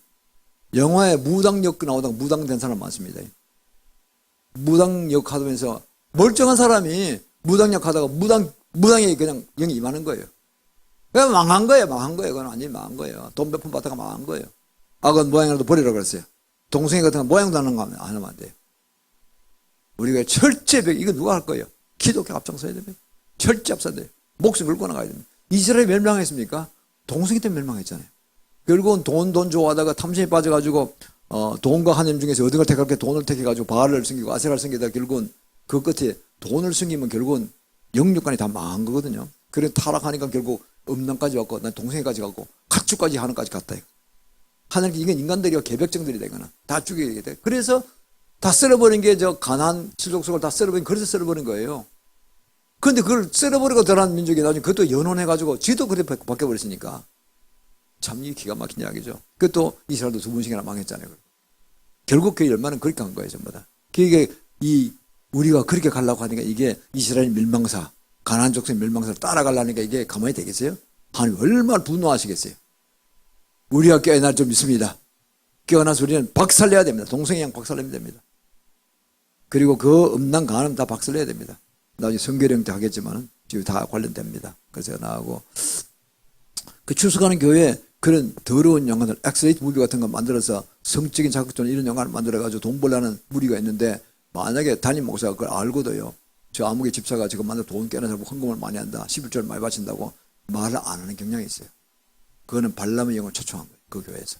영화에 무당역 나오다가 무당된 사람 많습니다. 무당역 하면서 멀쩡한 사람이 무당역 하다가 무당이 그냥 영이 임하는 거예요. 그냥 망한 거예요. 그건 완전히 망한 거예요. 돈 몇 푼 받다가 망한 거예요. 악은 모양이라도 버리라 그랬어요. 동생이 같은 거 모양도 안 하면 안 돼요. 우리가 철저히 이거 누가 할 거예요? 기독교 앞장서야 됩니다. 철저히 앞서야 돼요. 목숨 걸고 나가야 됩니다. 이스라엘이 멸망했습니까? 동성애 때문에 멸망했잖아요. 결국은 돈 좋아하다가 탐심에 빠져가지고 돈과 하나님 중에서 어떤 걸 택할 게 돈을 택해가지고 바알을 숨기고 아세라를 숨기다가 결국은 그 끝에 돈을 숨기면 결국은 영육간이 다 망한 거거든요. 그래 타락하니까 결국 음란까지 왔고 난 동성애까지 가고 각주까지 하는까지 갔다. 하나님께 이건 인간들이요 계백정들이 되거나 다 죽이게 돼. 그래서 다 썰어버린 게 저 가나안 칠족속을 다 썰어버린 그래서 썰어버린 거예요. 그런데 그걸 썰어버리고 들어간 민족이 나중에 그것도 연혼해가지고 지도 그렇게 바뀌어버렸으니까 참 이 기가 막힌 이야기죠. 그것도 이스라엘도 2번씩이나 망했잖아요. 결국 그 열만은 그렇게 한 거예요 전부 다. 그게 우리가 그렇게 가려고 하니까 이게 이스라엘 밀망사 가나안 족속 멸망사를 따라가려니까 이게 가만히 되겠어요? 하나님 얼마나 분노하시겠어요? 우리가 깨어날 좀 있습니다. 깨어나서 우리는 박살내야 됩니다. 동성애 양 박살내면 됩니다. 그리고 그 음란 가난 다 박살내야 됩니다. 나중에 성결형 때 하겠지만 지금 다 관련됩니다. 그래서 제가 나하고 그 출석하는 교회에 그런 더러운 영화들 엑스레이트 무비 같은 거 만들어서 성적인 자극적인 이런 영화를 만들어가지고 돈 벌려는 무리가 있는데 만약에 담임 목사가 그걸 알고도요. 저 아무개 집사가 지금 만나 돈 깨는 헌금을 많이 한다. 11조를 많이 바친다고 말을 안 하는 경향이 있어요. 그거는 발람의 영을 초청한 거예요. 그 교회에서.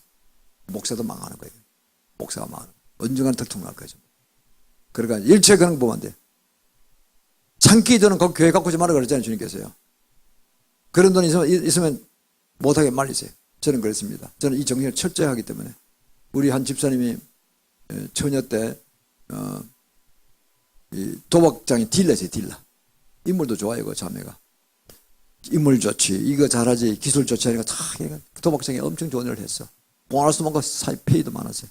목사도 망하는 거예요. 목사가 망하는 거예요. 언젠가는 털통날 거예요. 그러니까 일체 그런 거 보면 안 돼요. 장기 돈은 그 교회 갖고 오지 말라 그랬잖아요. 주님께서요. 그런 돈이 있으면 못하게 말리세요. 저는 그랬습니다. 저는 이 정신을 철저히 하기 때문에. 우리 한 집사님이 처녀 때 이 도박장이 딜러세요. 딜러. 인물도 좋아요. 그 자매가. 인물 좋지. 이거 잘하지. 기술 좋지. 하니까 다 도박장에 엄청 좋은 일을 했어. 보너스 많고 페이도 많았어요.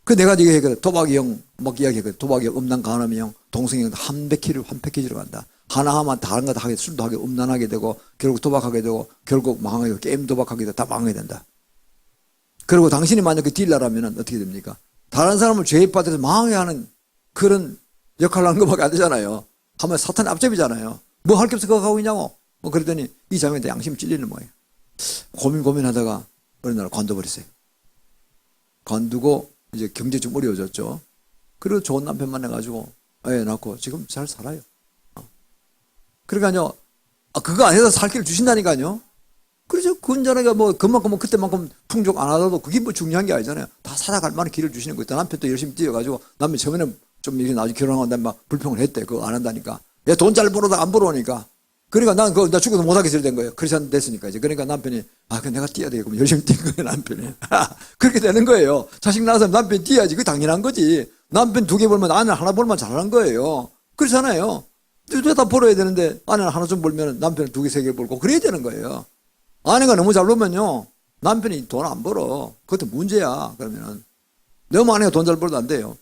그 내가 이거 했거든. 도박이 형 막 이야기했거든. 도박이 형, 음란 간음이 형, 동성이 형 한 패키지로 간다. 하나 하면 다른 거 다 하게 술도 하게 음란하게 되고 결국 도박하게 되고 결국 망하게 되고 게임 도박하게 되고 다 망하게 된다. 그리고 당신이 만약 그 딜러라면 어떻게 됩니까? 다른 사람을 죄에 빠뜨려서 망하게 하는 그런 역할을 하는 것밖에 안 되잖아요. 한번 사탄의 앞잡이잖아요. 뭐 할 게 없어 그거 하고 있냐고. 뭐 그러더니 이 자매한테 양심이 찔리는 모양이에요. 고민하다가 어느 날 관둬버렸어요. 관두고 이제 경제 좀 어려워졌죠. 그리고 좋은 남편 만나가지고 애 낳고 지금 잘 살아요. 그러니까요. 그거 안 해서 살 길을 주신다니까요. 그렇죠. 군자네가 뭐 그만큼 뭐 그때만큼 풍족 안 하더라도 그게 뭐 중요한 게 아니잖아요. 다 살아갈 만한 길을 주시는 거예요. 남편도 열심히 뛰어가지고 남편이 처음에는 좀 이렇게 나중에 결혼하고 다음에 막 불평을 했대. 그거 안 한다니까. 얘 돈 잘 벌어다 안 벌어오니까. 그러니까 난 그거 나 죽어도 못하게 될 된 거예요. 크리스찬 됐으니까 이제. 그러니까 남편이 그 내가 뛰어야 되겠구만. 열심히 뛴 거예요, 남편이. 그렇게 되는 거예요. 자식 낳아서 남편이 뛰어야지. 그게 당연한 거지. 남편 2개 벌면 아내 하나 벌면 잘하는 거예요. 그렇잖아요. 둘 다 벌어야 되는데 아내는 하나 좀 벌면 남편은 2개, 3개 벌고 그래야 되는 거예요. 아내가 너무 잘 놀면요. 남편이 돈 안 벌어. 그것도 문제야. 그러면은. 너무 아내가 돈 잘 벌어도 안 돼요.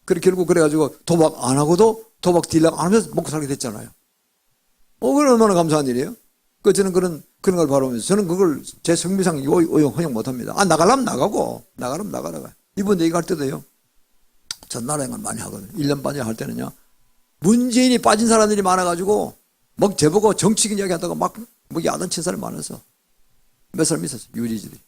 그래, 결국 그래가지고 도박 안 하고도 도박 딜락 안 하면서 먹고 살게 됐잖아요. 그건 얼마나 감사한 일이에요? 저는 그런 걸 바라보면서 저는 그걸 제 성미상 허용 못 합니다. 나가려면 나가고, 나가려면 나가라가. 이번 얘기할 때도요. 전나라에 많이 하거든요. 1년 반에 할 때는요. 문재인이 빠진 사람들이 많아가지고 막 저보고 정치인 이야기 한다고 막 야단 친 사람이 많아서 몇 사람 있었어요. 유리지들이.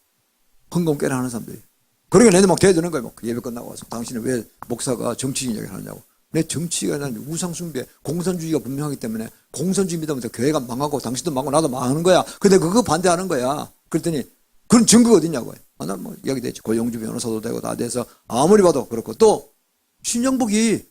헌금 꽤나 하는 사람들이. 그러니까 내도 막 대드는 거예요. 예배 끝나고 와서. 당신은 왜 목사가 정치인 이야기를 하느냐고. 내 정치가 난 우상숭배, 공산주의가 분명하기 때문에 공산주의 믿으면서 교회가 망하고 당신도 망하고 나도 망하는 거야. 근데 그거 반대하는 거야. 그랬더니 그런 증거가 어딨냐고요. 난 뭐 이야기 되지. 고영주 변호사도 되고 다 돼서 아무리 봐도 그렇고 또 신영복이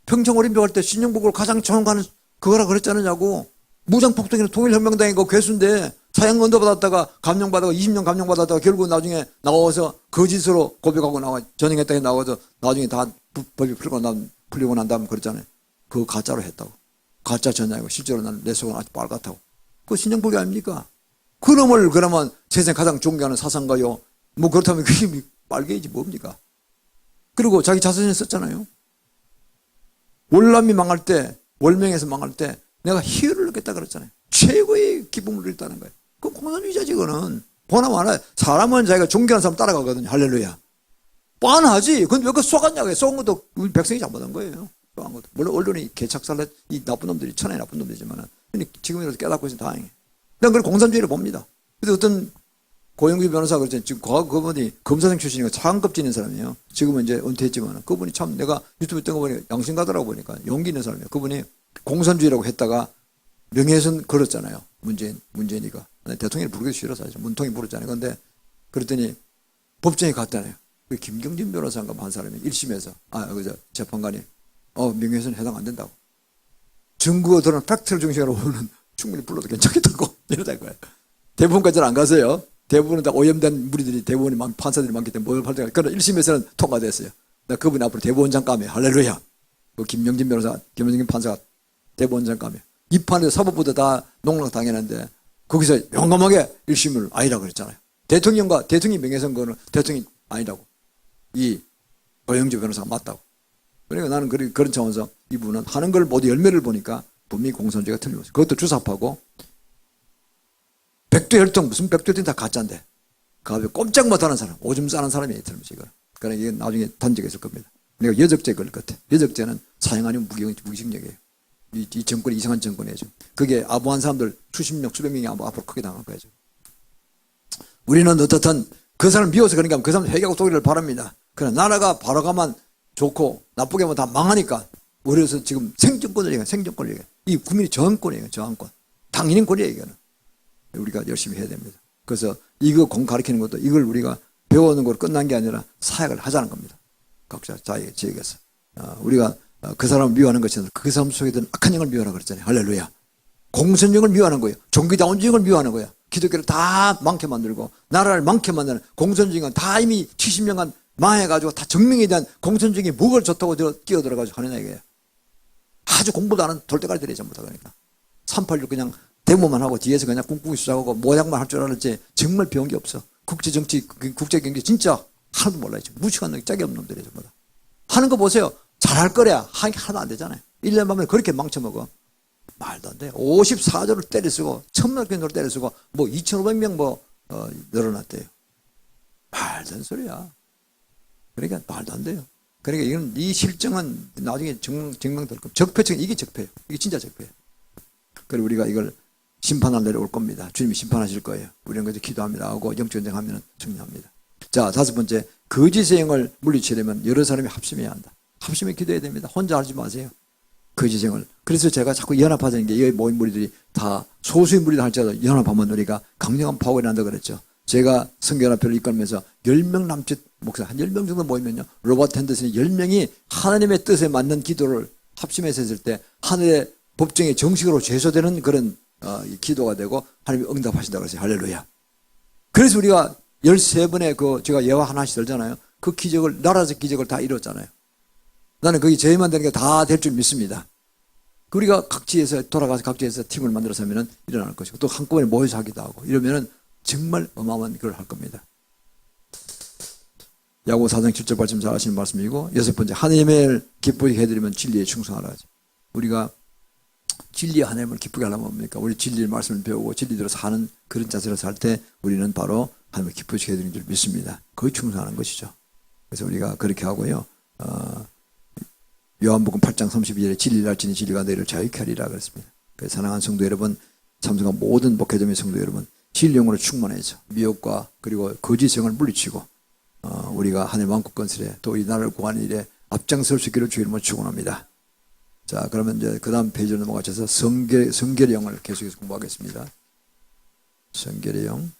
평창올림픽 할 때 신영복을 가장 좋아하는 그거라 그랬지 않느냐고. 무장폭동이나 통일혁명당이고 괴수인데 사형언도 받았다가 감형받다가 20년 감형받았다가 결국 나중에 나와서 거짓으로 고백하고 나와 전형했다가 나와서 나중에 다 법이 풀리고 난 다음에 그랬잖아요. 그거 가짜로 했다고. 가짜 전형이고 실제로 나는 내 속은 아주 빨갛다고. 그거 신영복이 아닙니까? 그놈을 그러면 세상에 가장 존경하는 사상가요. 뭐 그렇다면 그게 빨개지지 뭡니까? 그리고 자기 자서전에 썼잖아요. 월남이 망할 때 월명에서 망할 때 내가 희열을 느꼈다 그랬잖아요. 최고의 기쁨을 느꼈다는 거예요. 그건 공산주의자지, 그거는. 보나마나 사람은 자기가 존경하는 사람 따라가거든요. 할렐루야. 뻔하지. 근데 왜 그거 쏘았냐고요. 쏘은 것도 우리 백성이 잘못한 거예요. 쏘은 것도. 물론 언론이 개착살래, 이 나쁜 놈들이, 천하의 나쁜 놈들이지만, 지금이라도 깨닫고 있으면 다행이에요. 난 그걸 공산주의를 봅니다. 그래서 어떤 고영규 변호사가 그랬잖아요. 지금 그분이 검사장 출신이고 차관급 지는 사람이에요. 지금은 이제 은퇴했지만, 그분이 참 내가 유튜브 뜬 거 보니까 양심가더라고 보니까 용기 있는 사람이에요. 그분이 공산주의라고 했다가 명예훼손 걸었잖아요. 문재인이가. 대통령이 부르기 싫어서 사실 문통이 부르잖아요. 근데 그랬더니 법정에 갔잖아요. 그 김경진 변호사인가 한 사람이 1심에서 재판관이 명예훼손 해당 안 된다고. 증거가 드러난 팩트를 중심으로 보면 충분히 불러도 괜찮겠다고 이러다 거예요. 대부분까지는 안 가서요. 대부분은 다 오염된 무리들이 대부분이 판사들이 많기 때문에 모욕할 때가. 그러나 1심에서는 통과됐어요. 나 그분이 앞으로 대법원장 까매. 할렐루야. 그 김경진 판사가 대법원장 까매. 이 판에서 사법부도 다 농락 당했는데 거기서 용감하게 1심을 아니라고 그랬잖아요. 대통령 명예훼손 거는 대통령이 아니라고. 이 고영주 변호사가 맞다고. 그러니까 나는 그런 차원에서 이분은 하는 걸 모두 열매를 보니까 분명히 공산주의가 틀림없어요. 그것도 주사파고 백두혈통 무슨 백두혈통이 다 가짜인데 그 앞에 꼼짝 못하는 사람, 오줌 싸는 사람이 틀림없어요. 그러니까 이게 나중에 단죄가 있을 겁니다. 내가 여적죄 걸릴 것 같아. 여적죄는 사형 아니면 무기징역이에요. 이 정권이 이상한 정권이에요. 그게 아부한 사람들 수십 명, 수백 명이 앞으로 크게 당할 거예요. 우리는 어떻든 그 사람을 미워서 그러니까 그 사람 회개하고 도기를 바랍니다. 그러나 나라가 바로 가만 좋고 나쁘게 하면 다 망하니까 우리에서 지금 생존권을 얘기해요. 생존권을 얘기해요. 이 국민이 저항권이에요. 저항권. 당연인 권이에요. 이거는. 우리가 열심히 해야 됩니다. 그래서 이거 공 가르치는 것도 이걸 우리가 배우는 걸 끝난 게 아니라 사역을 하자는 겁니다. 각자 자기 지역에서. 우리가 그 사람을 미워하는 것이 아니라 그 사람 속에 든 악한 영을 미워하라 그랬잖아요. 할렐루야. 공산주의를 미워하는 거예요. 종교다운주의를 미워하는 거예요. 기독교를 다 망게 만들고 나라를 망게 만드는 공산주의가 다 이미 70년간 망해가지고 다 정명에 대한 공산주의가 뭐가 좋다고 끼어들어가지고 하느냐 이거예요. 아주 공부도 안 하는 돌대가리들이 전부 다 그러니까. 386 그냥 데모만 하고 뒤에서 그냥 꿍꿍이 수작하고 모양만 할 줄 알았지 정말 배운 게 없어. 국제정치, 국제경제 진짜 하나도 몰라요. 무식한 놈이 짝이 없는 놈들이 전부 다. 하는 거 보세요. 잘할 거래야 하는 게 하나도 안 되잖아요. 1년 밤에 그렇게 망쳐먹어. 말도 안 돼. 54조를 때려 쓰고 1000만 개를 때려 쓰고 뭐 2,500명 늘어났대요. 말도 안 소리야. 그러니까 말도 안 돼요. 그러니까 이건 이 실정은 나중에 증명될 겁니다. 적폐청 이게 적폐예요. 이게 진짜 적폐예요. 그리고 우리가 이걸 심판할 날이 올 겁니다. 주님이 심판하실 거예요. 우리는 그저 기도합니다 하고 영적 전쟁하면 승리합니다. 자, 다섯 번째, 거짓의 영을 물리치려면 여러 사람이 합심해야 한다. 합심해 기도해야 됩니다. 혼자 하지 마세요. 거짓의 영을. 그래서 제가 자꾸 연합하자는 게 이 모인 무리들이 다 소수의 무리들 할지라도 연합하면 우리가 강력한 파워가 난다 그랬죠. 제가 성경연합회를 이끌면서 10명 남짓 목사 한 10명 정도 모이면요. 로버트 핸더슨이 10명이 하나님의 뜻에 맞는 기도를 합심해서 했을 때 하늘의 법정에 정식으로 제소되는 그런 기도가 되고 하나님이 응답하신다고 그랬어요. 할렐루야. 그래서 우리가 13번의 그 제가 예화 하나씩 들잖아요. 그 기적을 나라적 기적을 다 이뤘잖아요. 나는 거기 저희만 되는 게 다 될 줄 믿습니다. 우리가 각지에서 돌아가서 각지에서 팀을 만들어서 하면은 일어날 것이고 또 한꺼번에 모여서 하기도 하고 이러면은 정말 어마어마한 걸 할 겁니다. 야고보 4장 7절 8절 잘 아시는 말씀이고 여섯 번째 하나님을 기쁘게 해드리면 진리에 충성하라 하죠. 우리가 진리의 하나님을 기쁘게 하려면 뭡니까? 우리 진리의 말씀을 배우고 진리대로 사는 그런 자세로 살 때 우리는 바로 하나님을 기쁘게 해드리는 줄 믿습니다. 거의 충성하는 것이죠. 그래서 우리가 그렇게 하고요. 요한복음 8장 32절에 진리를 알지니 진리가 너희를 자유케 하리라 그랬습니다. 그래서 사랑하는 성도 여러분, 참석한 모든 목회자의 성도 여러분, 진리영으로 충만해서 미혹과 그리고 거짓성을 물리치고 우리가 하나님 왕국 건설에 또 이 나라를 구하는 일에 앞장설 수 있기를 주의 이름으로 축원합니다. 자, 그러면 이제 그 다음 페이지로 넘어가셔서 성결의 영을 계속해서 공부하겠습니다. 성결의 영.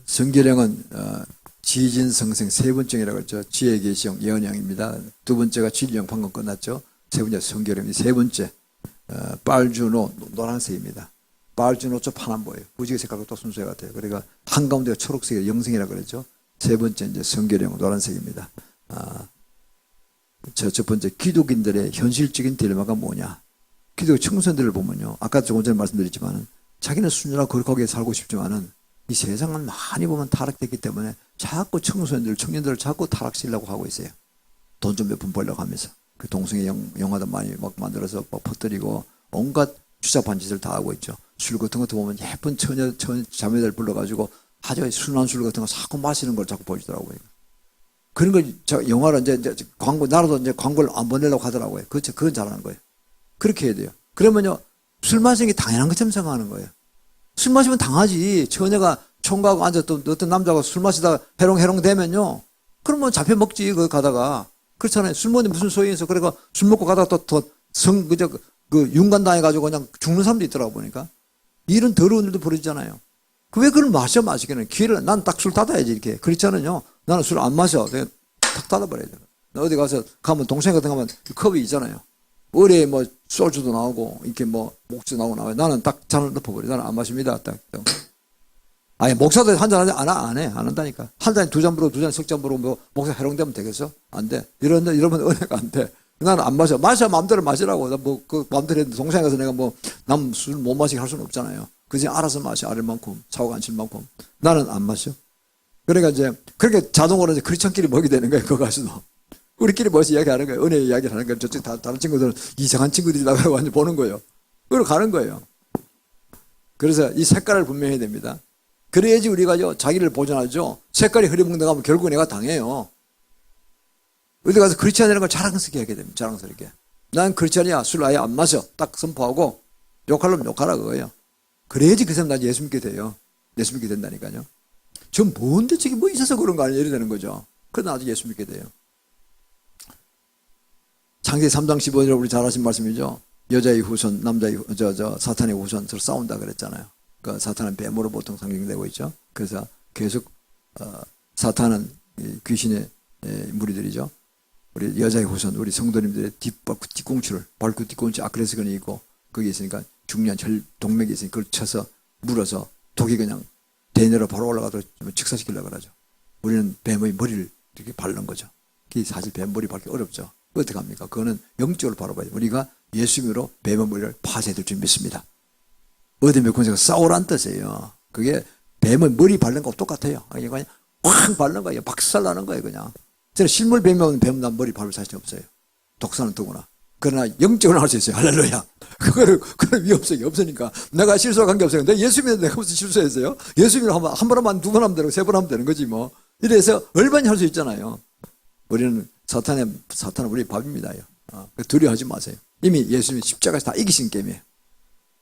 성결의 영은 지진성생 세 번째라고 했죠. 지혜 계시영 예언의 영입니다. 두 번째가 진리영 방금 끝났죠. 세 번째 성결의 영이 세 번째 빨주노 노란색입니다. 빨주노초 파남보예요. 무지개 색깔과 또 순수해 같아요. 그러니까 한가운데가 초록색의 영생이라고 그랬죠. 세 번째 이제 성결의 영 노란색입니다. 첫 번째 기독인들의 현실적인 딜레마가 뭐냐. 기독 청소년들을 보면요. 아까 조금 전에 말씀드렸지만 자기는 순전하고 거룩하게 살고 싶지만은 이 세상은 많이 보면 타락됐기 때문에 자꾸 청소년들, 청년들을 자꾸 타락시키려고 하고 있어요. 돈 좀 몇 푼 벌려고 하면서. 그 동성애 영화도 많이 막 만들어서 막 퍼뜨리고 온갖 추잡한 짓을 다 하고 있죠. 술 같은 것도 보면 예쁜 자매들 불러가지고 아주 순한 술 같은 거 자꾸 마시는 걸 자꾸 보여주더라고요. 그런 걸 영화로 이제 광고, 나라도 이제 광고를 안 보내려고 하더라고요. 그렇죠. 그건 잘하는 거예요. 그렇게 해야 돼요. 그러면요, 술 마시는 게 당연한 것처럼 생각하는 거예요. 술 마시면 당하지. 처녀가 총각하고 앉아 또 어떤 남자가 술 마시다가 해롱해롱 되면요. 그러면 잡혀 먹지, 그 가다가. 그렇잖아요. 술 먹는 무슨 소용이 있어. 그러니까 술 먹고 가다가 또 윤관 당해가지고 그냥 죽는 사람도 있더라고 보니까. 이런 더러운 일도 벌어지잖아요. 왜 그걸 마시기는 기회를, 난 딱 술 닫아야지, 이렇게. 그렇지 않은요. 나는 술 안 마셔. 그냥 탁 닫아버려야 돼. 어디 가면 동생 같은 거 가면 그 컵이 있잖아요. 어뢰에 뭐 소주도 나오고, 이렇게 뭐 목주 나오고. 나는 딱 잔을 덮어버려. 나는 안 마십니다. 딱. 아니, 목사도 한잔 안 해. 안 한다니까. 한 잔에 두 잔 부르고, 두 잔에 석 잔 부르고, 뭐, 목사 해롱되면 되겠어? 안 돼. 이러면 은혜가 안 돼. 나는 안 마셔. 마음대로 마시라고. 나 뭐, 마음대로 했는데, 동생 가서 내가 뭐, 남 술 못 마시게 할 수는 없잖아요. 그지 알아서 마셔. 아릴 만큼. 사고가 안 칠 만큼. 나는 안 마셔. 그러니까 이제, 그렇게 자동으로 이제 크리스천끼리 먹게 되는 거예요. 그거 가서도. 우리끼리 모여서 이야기하는 거예요. 은혜 이야기를 하는 거예요. 저쪽 다른 친구들은 이상한 친구들이 나가고 완전 보는 거예요. 그걸 가는 거예요. 그래서 이 색깔을 분명히 해야 됩니다. 그래야지 우리가 자기를 보존하죠. 색깔이 흐려먹는다 하면 결국 내가 당해요. 어디 가서 크리스천이라는 걸 자랑스럽게 하게 됩니다. 자랑스럽게. 난 크리스천이야. 술 아예 안 마셔. 딱 선포하고 욕하려면 욕하라 그거예요. 그래야지 그 사람 난 예수 믿게 돼요. 예수 믿게 된다니까요. 저 뭔데 저게 뭐 있어서 그런 거 아니야? 이래 되는 거죠. 그러다 아주 예수 믿게 돼요. 창세기 3장 15절 우리 잘 아신 말씀이죠. 여자의 후손, 남자의 사탄의 후손 서로 싸운다 그랬잖아요. 그 사탄은 뱀으로 보통 상징되고 있죠. 그래서 계속 사탄은 귀신의 무리들이죠. 우리 여자의 후손, 우리 성도님들의 뒤꿈치를 발끝 뒤꿈치 아크레스건이 있고 거기 있으니까 중요한 동맥이 있으니까 그걸 쳐서 물어서 독이 그냥 대뇌로 바로 올라가도록 직사시키려고 그러죠. 우리는 뱀의 머리를 이렇게 바르는 거죠. 그게 사실 뱀 머리 밟기 어렵죠. 어떻게 합니까? 그거는 영적으로 바로 봐야 돼요. 우리가 예수님으로 뱀의 머리를 파쇄해야 될 줄 믿습니다. 어디 몇 군데가 싸우란 뜻이에요. 그게 뱀의 머리 바르는 거하고 똑같아요. 그냥 확 바르는 거예요. 박살나는 거예요, 그냥. 저는 실물 뱀이 오면 뱀은 난 머리 밟을 자신이 없어요. 독사는 더구나. 그러나 영적으로 할 수 있어요. 할렐루야. 그거는 위험성이 없으니까. 내가 실수와 관계없어요. 내가 예수 믿는 내가 무슨 실수했어요? 예수 믿는 한 번 하면 두 번 하면 되고 세 번 하면 되는 거지 뭐. 이래서 얼마나 할 수 있잖아요. 우리는 사탄은 우리 밥입니다. 두려워하지 마세요. 이미 예수님이 십자가에서 다 이기신 게임이에요.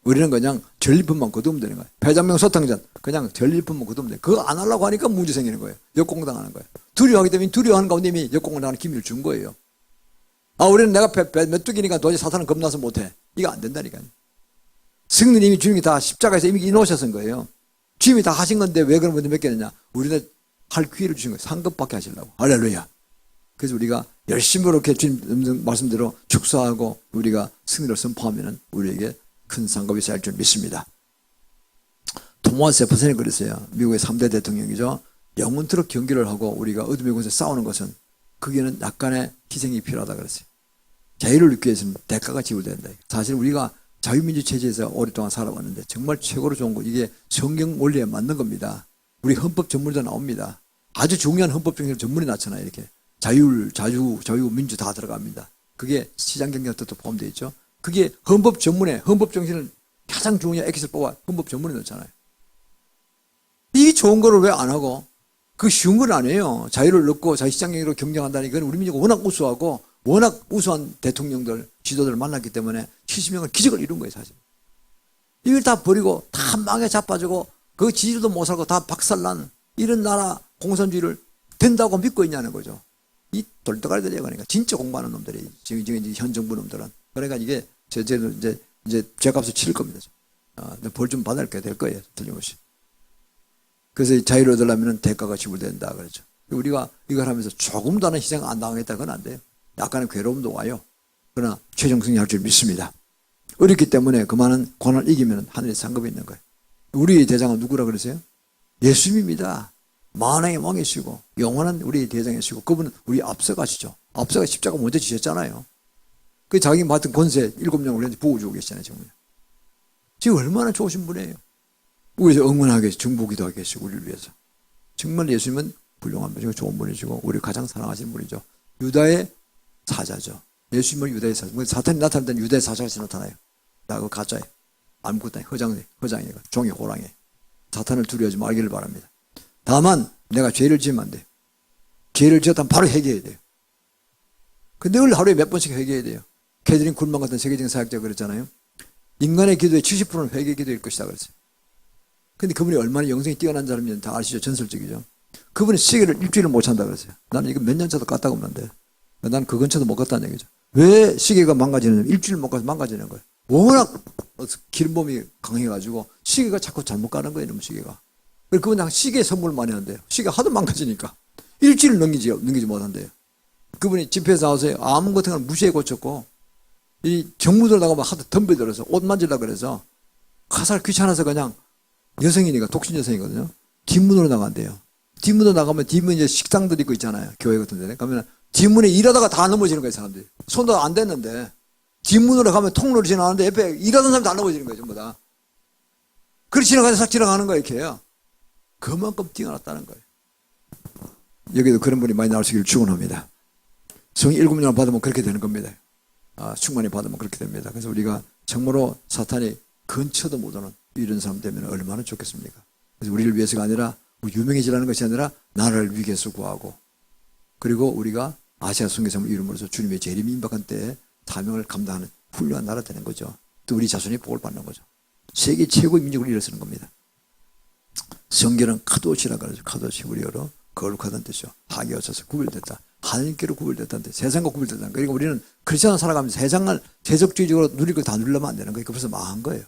우리는 그냥 전리품만 거두면 되는 거예요. 배장명 소탕전 그냥 전리품만 거두면 돼요. 그거 안 하려고 하니까 문제 생기는 거예요. 역공당하는 거예요. 두려워하기 때문에 두려워하는 가운데 이미 역공당하는 기미를 준 거예요. 우리는 내가 메뚜기니까 도저히 사탄은 겁나서 못해. 이거 안 된다니까요. 승리는 이미 주님이 다 십자가에서 이미 이놓으셨은 거예요. 주님이 다 하신 건데 왜 그런 분들 맡겼느냐. 우리는 할 기회를 주신 거예요. 상급받게 하시려고. 할렐루야. 그래서 우리가 열심히 그렇게 주님 말씀대로 축사하고 우리가 승리를 선포하면 우리에게 큰 상급이 쌓일 줄 믿습니다. 토마스 제퍼슨이 그랬어요. 미국의 3대 대통령이죠. 영원토록 경기를 하고 우리가 어둠의 곳에 싸우는 것은 거기에는 약간의 희생이 필요하다 그랬어요. 자유를 얻기 위해서는 대가가 지불된다. 사실 우리가 자유민주 체제에서 오랫동안 살아왔는데 정말 최고로 좋은 거 이게 성경 원리에 맞는 겁니다. 우리 헌법 전문에도 나옵니다. 아주 중요한 헌법 정신을 전문에 낳잖아요. 이렇게 자유, 민주 다 들어갑니다. 그게 시장경제가 또 포함되어 있죠. 그게 헌법 전문에 헌법 정신을 가장 중요한 액기스를 뽑아 헌법 전문에 넣잖아요. 이 좋은 거를 왜 안 하고 그 쉬운 건 아니에요. 자유를 얻고 자유시장경제로 경쟁한다는 건 우리 민주가 워낙 우수하고 워낙 우수한 대통령들, 지도자를 만났기 때문에 70명은 기적을 이룬 거예요, 사실. 이걸 다 버리고 다 망에 자빠지고 그 지지도 못 살고 다 박살난 이런 나라 공산주의를 된다고 믿고 있냐는 거죠. 이 돌대가리들이에요. 그러니까 진짜 공부하는 놈들이 지금 현 정부 놈들은. 그러니까 이게 이제 죄값을 치를 겁니다. 벌 좀 받을게 될 거예요. 틀림없이. 그래서 자유를 얻으려면 대가가 지불된다 그러죠. 우리가 이걸 하면서 조금도 하는 희생 안 당하겠다 그건 안 돼요. 약간의 괴로움도 와요. 그러나 최종 승리할 줄 믿습니다. 어렵기 때문에 그 많은 고난을 이기면 하늘의 상급이 있는 거예요. 우리의 대장은 누구라 그러세요? 예수님입니다. 만왕의 왕이시고 영원한 우리 대장이시고 그분은 우리 앞서가시죠. 앞서가 십자가 먼저 지셨잖아요. 그 자기 맡은 권세 7명을 우리한테 부어주고 계시잖아요. 지금 얼마나 좋으신 분이에요. 우리에서 응원하게 중보기도 하게 계시고 우리를 위해서. 정말 예수님은 훌륭한 분이고 좋은 분이시고 우리 가장 사랑하시는 분이죠. 유다의 사자죠. 예수님은 유다의 사자. 사탄이 나타날 때는 유다의 사자가 나타나요. 나 그거 가짜예요. 아무것도 아니에요. 허장이에요. 종이 호랑이. 사탄을 두려워하지 말기를 바랍니다. 다만 내가 죄를 지으면 안 돼요. 죄를 지었다면 바로 회개해야 돼요. 근데 늘 하루에 몇 번씩 회개해야 돼요. 캐드린 굴만 같은 세계적인 사역자가 그랬잖아요. 인간의 기도의 70%는 회개 기도일 것이다 그랬어요. 근데 그분이 얼마나 영성이 뛰어난 사람인지 다 아시죠? 전설적이죠. 그분이 시계를 일주일을 못 찬다 그랬어요. 나는 이거 몇 년 차도 갔다 오면 안 돼. 난 그 근처도 못 갔다는 얘기죠. 왜 시계가 망가지느냐? 일주일 못 가서 망가지는 거예요. 워낙 기름범이 강해가지고 시계가 자꾸 잘못 가는 거예요. 이놈 시계가. 그래서 그분 시계 선물을 많이 한대요. 시계가 하도 망가지니까 일주일을 넘기지 못한대요. 그분이 집회에서 나와서 아무 같은 걸 무시해 고쳤고 이 정무들 나가면 하도 덤벼들어서 옷 만지려고 그래서 가살 귀찮아서 그냥 여성이니까 독신 여성이거든요. 뒷문으로 나간대요. 뒷문으로 나가면 뒷문 이제 식당들 있고 있잖아요. 교회 같은 데. 그러면 뒷문에 일하다가 다 넘어지는 거예요, 사람들이. 손도 안 댔는데 뒷문으로 가면 통로로 지나가는데 옆에 일하던 사람이 다 넘어지는 거예요, 전부 다. 그렇게 지나가서 싹 지나가는 거예요, 이렇게요. 그만큼 뛰어났다는 거예요. 여기도 그런 분이 많이 나오시길 축원합니다. 성이 7명 받으면 그렇게 되는 겁니다. 충만히 받으면 그렇게 됩니다. 그래서 우리가 정말로 사탄이 근처도 못 오는 이런 사람 되면 얼마나 좋겠습니까? 그래서 우리를 위해서가 아니라 유명해지라는 것이 아니라 나라를 위해서 구하고 그리고 우리가 아시아 선교사를 이름으로써 주님의 재림이 임박한 때에 사명을 감당하는 훌륭한 나라 되는 거죠. 또 우리 자손이 복을 받는 거죠. 세계 최고의 민족을 일어서는 겁니다. 성경은 카도시라 그러죠. 카도시 우리어로 거룩하다는 뜻이죠. 하게 없어서 구별됐다. 하나님께로 구별됐다는 뜻. 세상과 구별됐다. 그러니까 우리는 크리스천으로 살아가면서 세상을 세속주의적으로 누릴 거 다 누리려면 안 되는 거예요. 그래서 망한 거예요.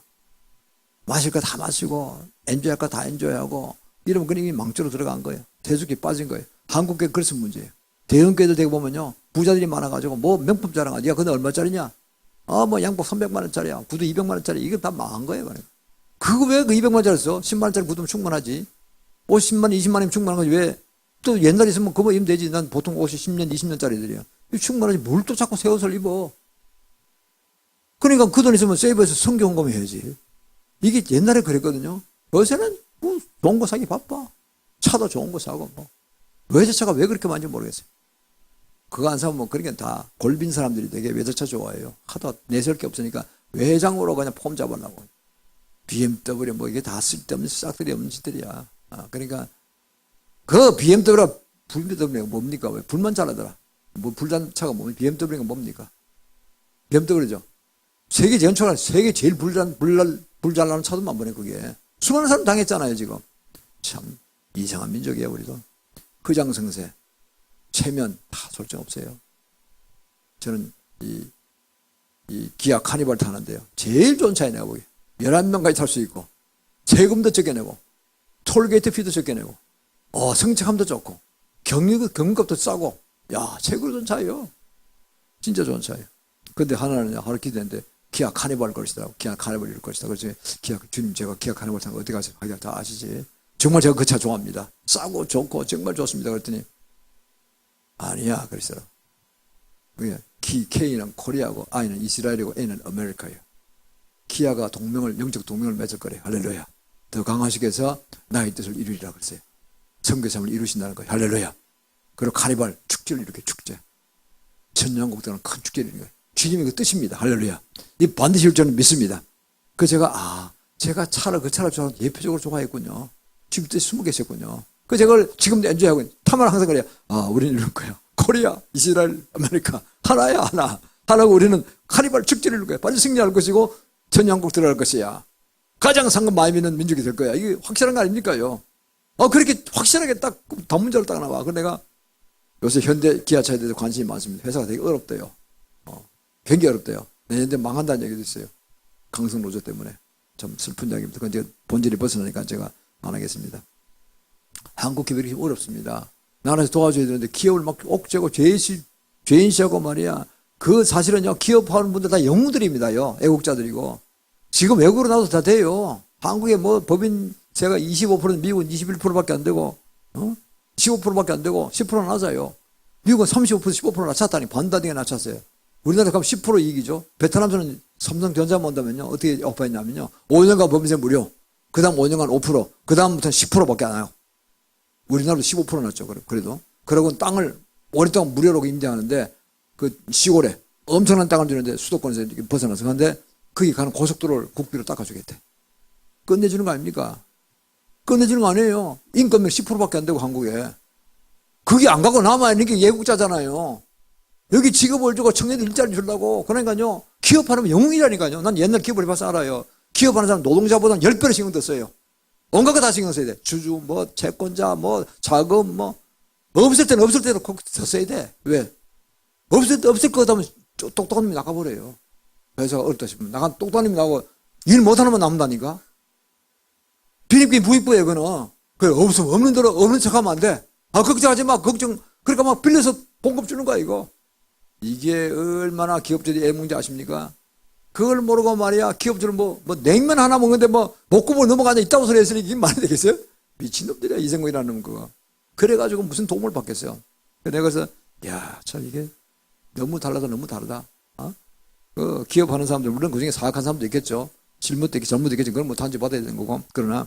마실 거 다 마시고 엔조이할 거 다 엔조이하고 이러면 그냥 이미 망조로 들어간 거예요. 세속에 빠진 거예요. 한국교회 그래서 문제예요. 대형교회들 되고 보면요. 부자들이 많아가지고 뭐 명품 자랑하지. 야, 근데 얼마짜리냐? 뭐 양복 300만 원짜리야. 구두 200만 원짜리. 이게 다 망한 거예요. 그러니까. 그거 왜 그 200만 원짜리 써? 10만 원짜리 구두면 충분하지. 50만, 20만 원이면 충분한 거지. 왜? 또 옛날에 있으면 그거 입으면 되지. 난 보통 옷이 10년, 20년짜리들이야. 충분하지. 뭘 또 자꾸 새 옷을 입어. 그러니까 그 돈 있으면 세이브해서 성경 헌금 해야지. 이게 옛날에 그랬거든요. 요새는 뭐 좋은 거 사기 바빠. 차도 좋은 거 사고 뭐. 외제차가 왜 그렇게 많은지 모르겠어요. 그거 안 사면 뭐 그러니까 다 골빈 사람들이 되게 외제차 좋아해요. 하도 내세울 게 없으니까 외장으로 그냥 폼 잡으려고. BMW 뭐 이게 다 쓸데없는 싹들이 없는 짓들이야. 그러니까 그 BMW가 BMW가 뭡니까? 왜 불만 잘하더라. 뭐 불단차가 뭡니까? BMW가 뭡니까? BMW죠. 세계 연초가 세계 제일 불잘 나는 차도만 보네 그게. 수많은 사람 당했잖아요 지금. 참 이상한 민족이에요 우리도. 흑장성세, 체면 다 솔직 없어요. 저는 이 기아 카니발 타는데요. 제일 좋은 차에 내가 보기. 11명까지 탈 수 있고 세금도 적게 내고 톨게이트 피도 적게 내고 승차감도 좋고 경유값도 싸고 야 최고로 좋은 차예요. 진짜 좋은 차예요. 근데 하나는 하루 기대했는데 기아 카니발 것이더라고. 기아 카니발 이럴 것이다. 그래서 기아 주님 제가 기아 카니발 타는 거 어디 가서 다 아시지? 정말 제가 그 차 좋아합니다. 싸고 좋고 정말 좋습니다. 그랬더니 아니야 그랬어요. K는 코리아고 I는 이스라엘이고 A는 아메리카예요. 기아가 영적 동맹을 맺을 거래요. 할렐루야. 더 강하시게 해서 나의 뜻을 이루리라 그랬어요. 성교삼을 이루신다는 거예요. 할렐루야. 그리고 카니발 축제를 이렇게 축제. 천년국들은 큰 축제를 이루는 거예요. 주님의 그 뜻입니다. 할렐루야. 이 반드시 일 줄은 믿습니다. 그 제가 그 차를 좋아하는 예표적으로 좋아했군요. 주님 뜻이 숨어 계셨군요. 그 제가 지금도 엔조이하고 타면 항상 그래요. 우리는 이럴 거야. 코리아, 이스라엘, 아메리카 하나야 하나. 하나고 우리는 카니발 축제를 이룰 거야. 빨리 승리할 것이고 천년국 들어갈 것이야. 가장 상급 많이 믿는 민족이 될 거야. 이게 확실한 거 아닙니까요? 그렇게 확실하게 딱 단문자로 딱 나와. 그래서 내가 요새 현대 기아차에 대해서 관심이 많습니다. 회사가 되게 어렵대요. 굉장히 어렵대요. 내년에 망한다는 얘기도 있어요. 강성 노조 때문에. 좀 슬픈 이야기입니다. 그건 이제 본질이 벗어나니까 제가 안 하겠습니다. 한국 기업이 어렵습니다. 나라에서 도와줘야 되는데 기업을 막 옥죄고 죄인시하고 말이야. 그 사실은요, 기업하는 분들 다 영웅들입니다요. 애국자들이고. 지금 외국으로 나도 다 돼요. 한국에 뭐 법인세가 25%, 미국은 21%밖에 안 되고, 15%밖에 안 되고, 10% 낮아요. 미국은 35%, 15% 낮췄다니, 반다딩에 낮췄어요. 우리나라 가면 10% 이익이죠. 베트남에서는 삼성전자만 온다면요, 어떻게 오퍼했냐면요, 5년간 법인세 무료, 그 다음 5년간 5%, 그 다음부터는 10%밖에 안 와요. 우리나라도 15% 났죠, 그래도. 그러고 땅을 오랫동안 무료로 임대하는데, 그 시골에 엄청난 땅을 주는데 수도권에서 벗어나서 그런데 거기 가는 고속도로를 국비로 닦아주겠대. 끝내주는 거 아닙니까? 끝내주는 거 아니에요. 인건비 10%밖에 안 되고 한국에. 그게 안 가고 남아있는 게 예국자잖아요. 여기 직업을 주고 청년들 일자리 주려고. 그러니까요. 기업하는 영웅이라니까요. 난 옛날 기업을 해봐서 알아요. 기업하는 사람 노동자보다 10배를 신경 썼어요. 온갖 거 다 신경 써야 돼. 주주, 채권자, 자금, 없을 때는 없을 때도 꼭 써야 돼. 왜? 없을 것 같으면 똑똑한 놈이 나가버려요. 회사가 어렵다 싶으면. 똑똑한 놈이 나가고 일 못하는 놈 남는다니까? 비립긴 부익부에 그거는. 그래, 없는 대로 없는 척 하면 안 돼. 걱정하지 마. 그러니까 막 빌려서 봉급 주는 거야, 이거. 이게 얼마나 기업들이 애문지 아십니까? 그걸 모르고 말이야. 기업들은 냉면 하나 먹는데 목구멍 넘어가냐 있다고 소리 했으니 이게 말이 되겠어요? 미친놈들이야, 이생국이라는 놈 그거. 그래가지고 무슨 도움을 받겠어요. 내가 그래서, 참 이게 너무 다르다. 그 기업하는 사람들, 물론 그 중에 사악한 사람도 있겠죠. 잘못도 있겠죠. 그건 단지 받아야 되는 거고. 그러나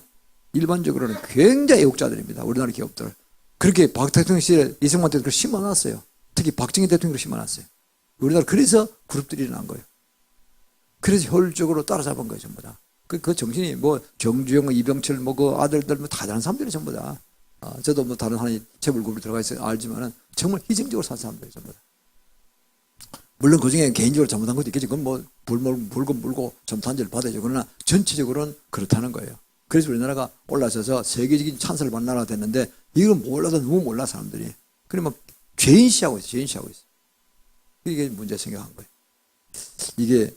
일반적으로는 굉장히 애국자들입니다. 우리나라 기업들. 그렇게 박 대통령 시절에 이승만 대통령 심어놨어요. 특히 박정희 대통령으로 심어놨어요. 우리나라 그래서 그룹들이 일어난 거예요. 그래서 효율적으로 따라잡은 거예요, 전부 다. 그 정신이 정주영, 이병철, 그 아들들 다 다른 사람들이 전부 다. 저도 다른 하나의 재벌그룹에 들어가 있어요. 알지만은 정말 희생적으로 산 사람들이 전부 다. 물론 그 중에 개인적으로 잘못한 것도 있겠지. 그건 불금 물고 점탄제를 받아야죠. 그러나 전체적으로는 그렇다는 거예요. 그래서 우리나라가 올라서서 세계적인 찬사를 받는 나라가 됐는데 이걸 몰라도 너무 몰라 사람들이. 그러면 죄인시하고 있어. 이게 문제 생겨난 거예요. 이게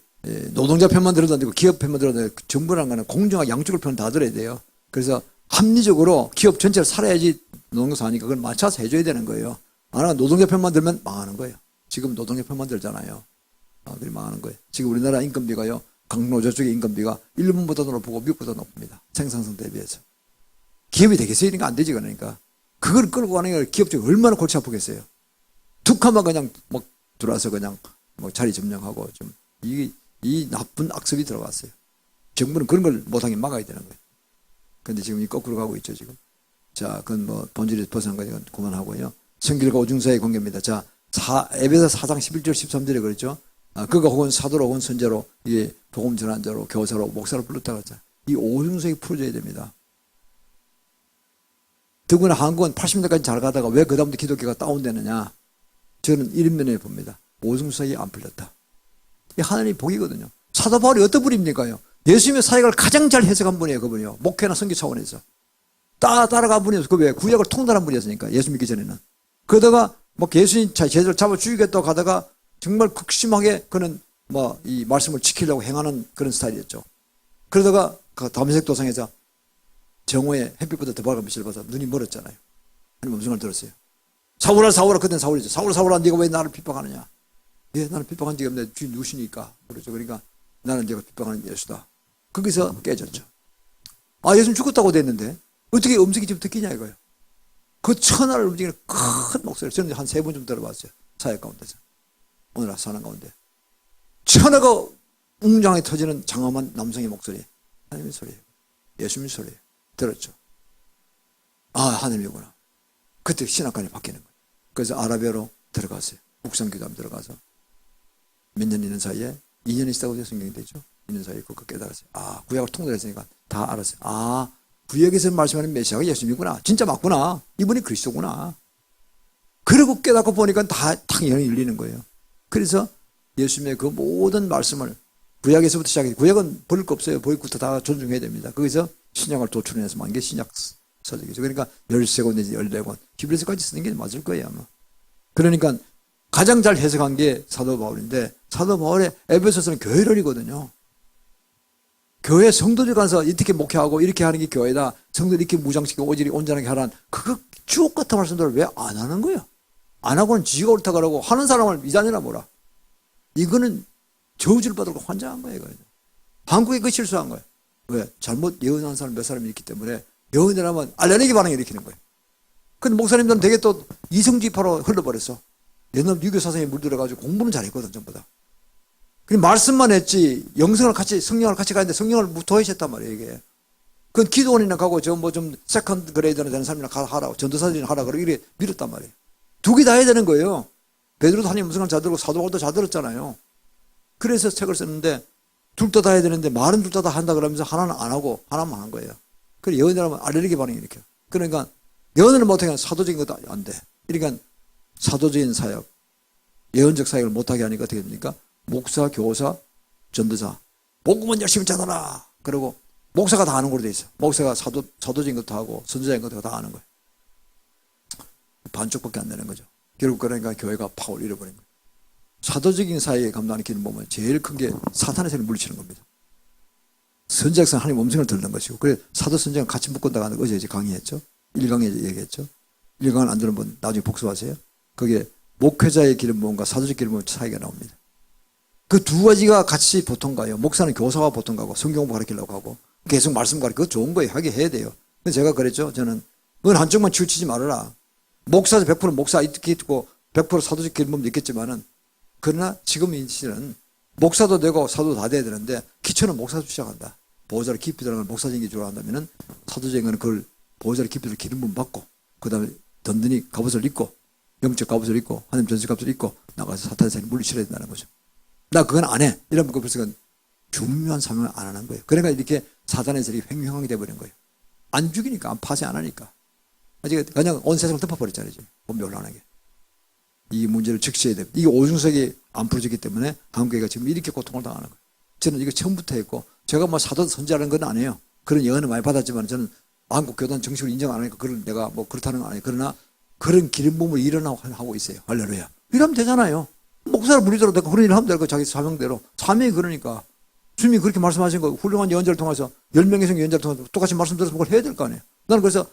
노동자 편만 들어도 안 되고 기업 편만 들어도 안 되고 정부라는 거는 공정하게 양쪽을 편 다 들어야 돼요. 그래서 합리적으로 기업 전체를 살아야지 노동자 사니까 그걸 맞춰서 해줘야 되는 거예요. 안 하면 노동자 편만 들면 망하는 거예요. 지금 노동자 편만 들잖아요. 그게 망하는 거예요. 지금 우리나라 인건비가요. 강노조 쪽의 인건비가 일본보다 높고 미국보다 높습니다. 생산성 대비해서. 기업이 되겠어요? 이런 거 안 되지 그러니까. 그걸 끌고 가는 게 기업 쪽이 얼마나 골치 아프겠어요. 툭하면 그냥 들어와서 그냥 자리 점령하고 좀 이 나쁜 악습이 들어갔어요. 정부는 그런 걸 못하게 막아야 되는 거예요. 그런데 지금 거꾸로 가고 있죠 지금. 자, 그건 본질에서 벗어난 거니까 그만하고요. 성길과 오중사의 관계입니다. 자, 에베소 4장 11절 13절에 그랬죠. 그가 혹은 사도로 혹은 선제로 이게 복음 전환자로 교사로 목사로 불렀다고 했잖아요. 이 오중석이 풀어져야 됩니다. 더구나 한국은 80년대까지 잘 가다가 왜 그다음부터 기독교가 다운되느냐. 저는 이런 면에 봅니다. 오중석이 안 풀렸다. 이 하나님의 복이거든요. 사도 바울이 어떤 분입니까요? 예수님의 사역을 가장 잘 해석한 분이에요. 그분이요. 목회나 선교 차원에서. 따라간 분이었어요. 그 왜? 구약을 통달한 분이었으니까. 예수 믿기 전에는. 그러다가 뭐 예수님 제자를 잡아 죽이겠다고 가다가 정말 극심하게 그는 뭐 이 말씀을 지키려고 행하는 그런 스타일이었죠. 그러다가 그 다메섹 도상에서 정오에 햇빛보다 더 밝은 빛을 봐서 눈이 멀었잖아요. 하나님 음성을 들었어요. 사울아 사울아. 그때는 사울이죠. 사울아 네가 왜 나를 핍박하느냐. 예, 나는 핍박한 적이 없는데 주인 누구시니까. 그렇죠. 그러니까 나는 네가 핍박하는 예수다. 거기서 깨졌죠. 예수님 죽었다고 됐는데 어떻게 음성이 좀 듣기냐 이거예요. 그 천하를 움직이는 큰 목소리. 저는 한 3번 좀 들어봤어요. 사역 가운데서. 오늘 사는 가운데. 천하가 웅장하게 터지는 장엄한 남성의 목소리. 하나님의 소리예요. 예수님의 소리예요. 들었죠. 하나님이구나. 그때 신학관이 바뀌는 거예요. 그래서 아라비아로 들어갔어요. 묵상기도하면 들어가서 몇 년 있는 사이에 2년 있다고 성경이 되죠. 2년 사이에 그거 깨달았어요. 구약을 통달했으니까 다 알았어요. 구약에서 말씀하는 메시아가 예수님이구나. 진짜 맞구나. 이분이 그리스도구나. 그러고 깨닫고 보니까 다 당연히 열리는 거예요. 그래서 예수님의 그 모든 말씀을 구약에서부터 시작해서 구약은 볼 거 없어요. 보이부터 다 존중해야 됩니다. 거기서 신약을 도출해서 만든 게 신약 서적이죠. 그러니까 13권 내지 14권 히브리서까지 쓰는 게 맞을 거예요. 아마. 그러니까 가장 잘 해석한 게 사도 바울인데 사도 바울의 에베소서는 교회론이거든요. 교회 성도들 가서 이렇게 목회하고 이렇게 하는 게 교회다. 성도들 이렇게 무장시키고 오지리 온전하게 하라는 그거 주옥 같은 말씀들을 왜 안 하는 거예요? 안 하고는 지가 옳다 그러고 하는 사람을 이단이라 뭐라. 이거는 저주를 받고 환장한 거예요. 한국에 그 실수한 거예요. 왜? 잘못 예언한 사람 몇 사람이 있기 때문에 예언을 하면 알레르기 반응을 일으키는 거예요. 근데 목사님들은 되게 또 이성지파로 흘러버렸어. 옛날 유교 사상에 물들어가지고 공부는 잘했거든 전부 다. 그냥 말씀만 했지 영성을 같이 성령을 같이 가는데 성령을 무토하셨단 말이에요 이게. 그건 기도원이나 가고 저 뭐 좀 세컨드 그레이드나 되는 사람이나 하라고 전도사들이나 하라 그러고 이래 밀었단 말이에요. 두 개 다 해야 되는 거예요. 베드로도 하나님 음성을 잘 들고 사도 바울도 잘 들었잖아요. 그래서 책을 썼는데 둘 다 해야 되는데 말은 둘 다 한다 그러면서 하나는 안 하고 하나만 한 거예요. 그래 예언을 하면 알레르기 반응이 일으켜. 그러니까 예언을 못하게 사도적인 것도 안 돼. 그러니까 사도적인 사역, 예언적 사역을 못하게 하니까 어떻게 됩니까? 목사, 교사, 전도사, 복음은 열심히 전하라. 그리고 목사가 다 아는 걸로 돼 있어. 목사가 사도적인 것도 하고 선지자인 것도 다 아는 거예요. 반쪽밖에 안 되는 거죠. 결국 그러니까 교회가 파워를 잃어버린 거예요. 사도적인 사역에 감당하는 기름 보면 제일 큰 게 사탄의 세를 물리치는 겁니다. 선지자상 하나님 음성을 듣는 것이고, 그래 사도 선지자가 같이 묶었다가 어제 이제 강의했죠. 1강에 얘기했죠. 1강을 안 들은 분 나중에 복습하세요. 그게 목회자의 기름 부음과 사도적 기름 부음 차이가 나옵니다. 그 두 가지가 같이 보통 가요. 목사는 교사가 보통 가고 성경공부 가르치려고 하고 계속 말씀 가르치고 그거 좋은 거예요. 하게 해야 돼요. 그래서 제가 그랬죠. 저는 그건 한쪽만 치우치지 말아라. 목사도 100% 목사 있고 100% 사도적 기름 부음도 있겠지만은 그러나 지금 이 시는 목사도 되고 사도도 다 돼야 되는데 기초는 목사도 시작한다. 보호자를 깊이 들어가는 목사적인 게 좋아한다면은 사도적인 거는 그걸 보호자를 깊이 들어 기름 부음 받고 그 다음에 든든히 갑옷을 입고 영적 갑옷을 입고 하나님 전술 갑옷을 입고 나가서 사탄의 세를 물리쳐야 된다는 거죠. 나 그건 안 해. 이러면 그래서 중요한 사명을 안 하는 거예요. 그러니까 이렇게 사탄의 세력이 횡행하게 돼버린 거예요. 안 죽이니까, 안 파쇄 안 하니까. 아직 그냥 온 세상을 덮어버렸잖아요. bombe 올라오게. 이 문제를 적시해야 됩니다. 이게 오중석이 안 풀어졌기 때문에 한국교회가 지금 이렇게 고통을 당하는 거예요. 저는 이거 처음부터 했고, 제가 뭐 사도 선지하는 건 아니에요. 그런 예언을 많이 받았지만 저는 한국 교단 정식으로 인정 안 하니까 그걸 내가 뭐 그렇다는 건 아니에요. 그러나 그런 기름 부음을 일어나고 있어요. 할렐루야. 이러면 되잖아요. 목사를 물리더라도 내가 그런 일을 하면 되고 자기 사명대로. 사명이 그러니까. 주님이 그렇게 말씀하신 거 훌륭한 예언자를 통해서 10명의 성 예언자를 통해서 똑같이 말씀 들어서 그걸 해야 될 거 아니에요. 나는 그래서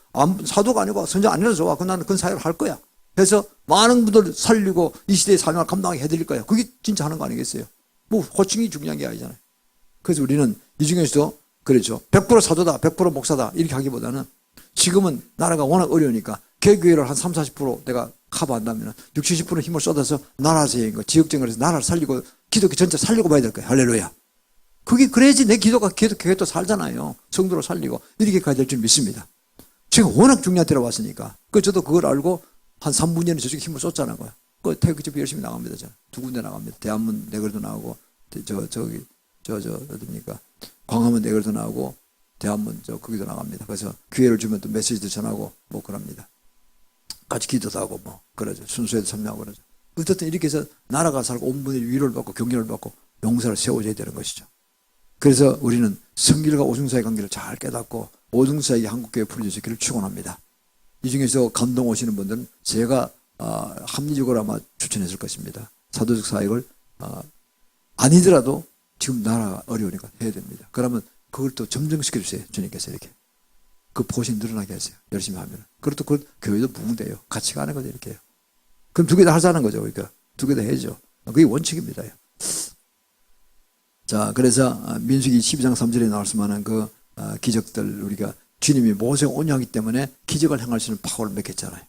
사도가 아니고 선지자 아니라도 좋아. 나는 그런 사역을 할 거야. 그래서 많은 분들 살리고 이 시대의 사명을 감당하게 해드릴 거야. 그게 진짜 하는 거 아니겠어요? 뭐 호칭이 중요한 게 아니잖아요. 그래서 우리는 이 중에서도 그렇죠. 100% 사도다, 100% 목사다 이렇게 하기보다는 지금은 나라가 워낙 어려우니까 개교회를 한 30-40% 내가 커버한다면 60-70% 힘을 쏟아서 나라 세인 거, 지역정을 해서 나라를 살리고 기독교 전체 살리고 봐야 될 거예요. 할렐루야. 그게 그래야지 내 기도가 교회도 살잖아요. 성도로 살리고 이렇게 가야 될 줄 믿습니다. 지금 워낙 중요한 때로 왔으니까. 그 저도 그걸 알고 한 3분년에 저쪽에 힘을 쏟잖아요. 그 태극집 열심히 나갑니다. 저. 두 군데 나갑니다. 대한문 내걸도 나오고, 어딥니까? 광화문 내걸도 나오고, 대한문 거기도 나갑니다. 그래서 기회를 주면 또 메시지도 전하고, 뭐 그럽니다. 같이 기도도 하고, 뭐, 그러죠. 순수에도 참여하고 그러죠. 어쨌든 이렇게 해서 나라가 살고 온 분들이 위로를 받고 경륜을 받고 용사를 세워줘야 되는 것이죠. 그래서 우리는 성길과 오중사의 관계를 잘 깨닫고 오중사에게 한국교회 풀어주시기를 축원합니다. 이 중에서 감동 오시는 분들은 제가 합리적으로 아마 추천했을 것입니다. 사도적 사역을 아니더라도 지금 나라가 어려우니까 해야 됩니다. 그러면 그걸 또 점증시켜 주세요. 주님께서 이렇게. 그 포신이 늘어나게 하세요. 열심히 하면. 그리고 또 그 교회도 부흥돼요. 같이 가는 거죠. 이렇게 해요. 그럼 두 개 다 하자는 거죠. 그러니까 두 개 다 해야죠. 그게 원칙입니다. 자, 그래서 민수기 12장 3절에 나올 수만한 그 기적들, 우리가 주님이 모세가 온유하기 때문에 기적을 행할 수 있는 파워를 맡겼잖아요.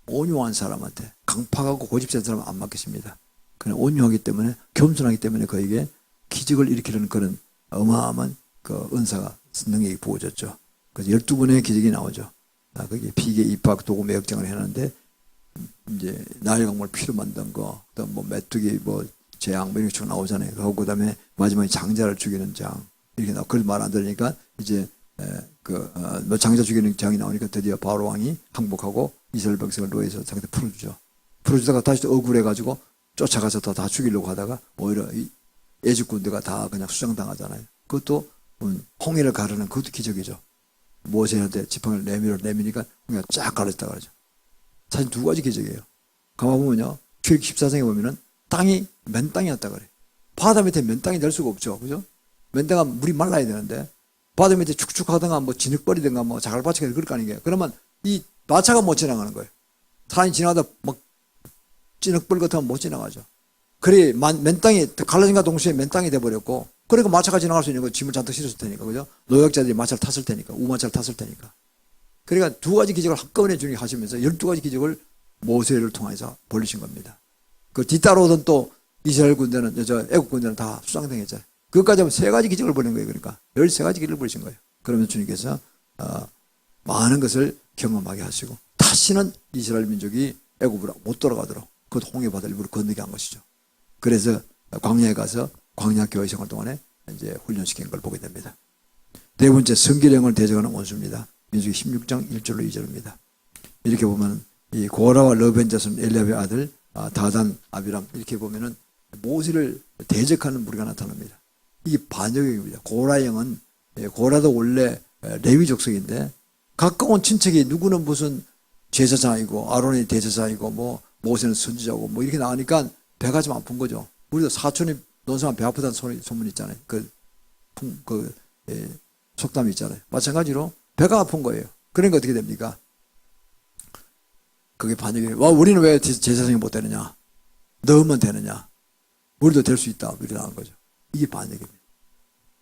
온유한 사람한테 강팍하고 고집센 사람은 안 맡겼습니다. 그냥 온유하기 때문에, 겸손하기 때문에 그에게 기적을 일으키는 그런 어마어마한 그 은사가, 능력이 부어졌죠. 그래서 12번의 기적이 나오죠. 그게 비계, 입학, 도구, 매역장을 해놨는데, 이제 나일강물 피로 만든 거, 또 뭐 메뚜기, 뭐 재앙, 뭐 이런 게 나오잖아요. 그 다음에 마지막에 장자를 죽이는 장, 이렇게 나오고, 그걸 말 안 들으니까 이제 뭐 장자 죽이는 장이 나오니까 드디어 바로 왕이 항복하고 이스라엘 백성을 노예에서 자기한테 풀어주죠. 풀어주다가 다시 또 억울해가지고 쫓아가서 다 죽이려고 하다가 오히려 애집 군대가 다 그냥 수장당하잖아요. 그것도 홍해를 가르는 그것도 기적이죠. 모세한테 지팡이를 내미니까 홍해가 쫙 가르쳤다 그러죠. 사실 두 가지 기적이에요. 가만보면요. 출애굽 14장에 보면은 땅이 맨 땅이었다 그래. 바다 밑에 맨 땅이 될 수가 없죠. 그죠? 맨 땅은 물이 말라야 되는데 바다 밑에 축축 하든가 뭐 진흙벌이든가 뭐 자갈밭이가 그럴 거 아니에요. 그러면 이 마차가 못 지나가는 거예요. 사람이 지나가다 막 진흙벌 같으면 못 지나가죠. 그래 맨 땅이 갈라진과 동시에 맨 땅이 돼버렸고, 그러니까 마차가 지나갈 수 있는 거 짐을 잔뜩 실었을 테니까, 그죠? 노역자들이 마차를 탔을 테니까, 우마차를 탔을 테니까. 그러니까 두 가지 기적을 한꺼번에 주님이 하시면서 12가지 기적을 모세를 통해서 벌리신 겁니다. 그 뒤따라오던 또 이스라엘 군대는, 애국 군대는 다 수장당했잖아요. 그것까지 하면 3가지 기적을 벌린 거예요. 그러니까 13가지 기적을 벌리신 거예요. 그러면 주님께서 많은 것을 경험하게 하시고 다시는 이스라엘 민족이 애국으로 못 돌아가도록 그 홍해바다를 일부러 건너게 한 것이죠. 그래서 광야에 가서 광야 교회 생활 동안에 이제 훈련시킨 걸 보게 됩니다. 네 번째, 성길행을 대적하는 원수입니다. 민수기 16장 1절로 2절입니다. 이렇게 보면 이 고라와 르벤 자손 엘리압의 아들 다단, 아비람, 이렇게 보면은 모세를 대적하는 무리가 나타납니다. 이게 반역입니다. 고라형은, 고라도 원래 레위 족속인데 가까운 친척이 누구는 무슨 제사장이고 아론이 대제사이고 뭐 모세는 선지자고 뭐 이렇게 나오니까 배가 좀 아픈 거죠. 우리도 사촌이 논사하면 배 아프다는 소문 있잖아요. 속담이 있잖아요. 마찬가지로 배가 아픈 거예요. 그러니까 어떻게 됩니까? 그게 반역이에요. 우리는 왜 제사장이 못 되느냐? 넣으면 되느냐? 우리도 될 수 있다. 이렇게 나온 거죠. 이게 반역입니다.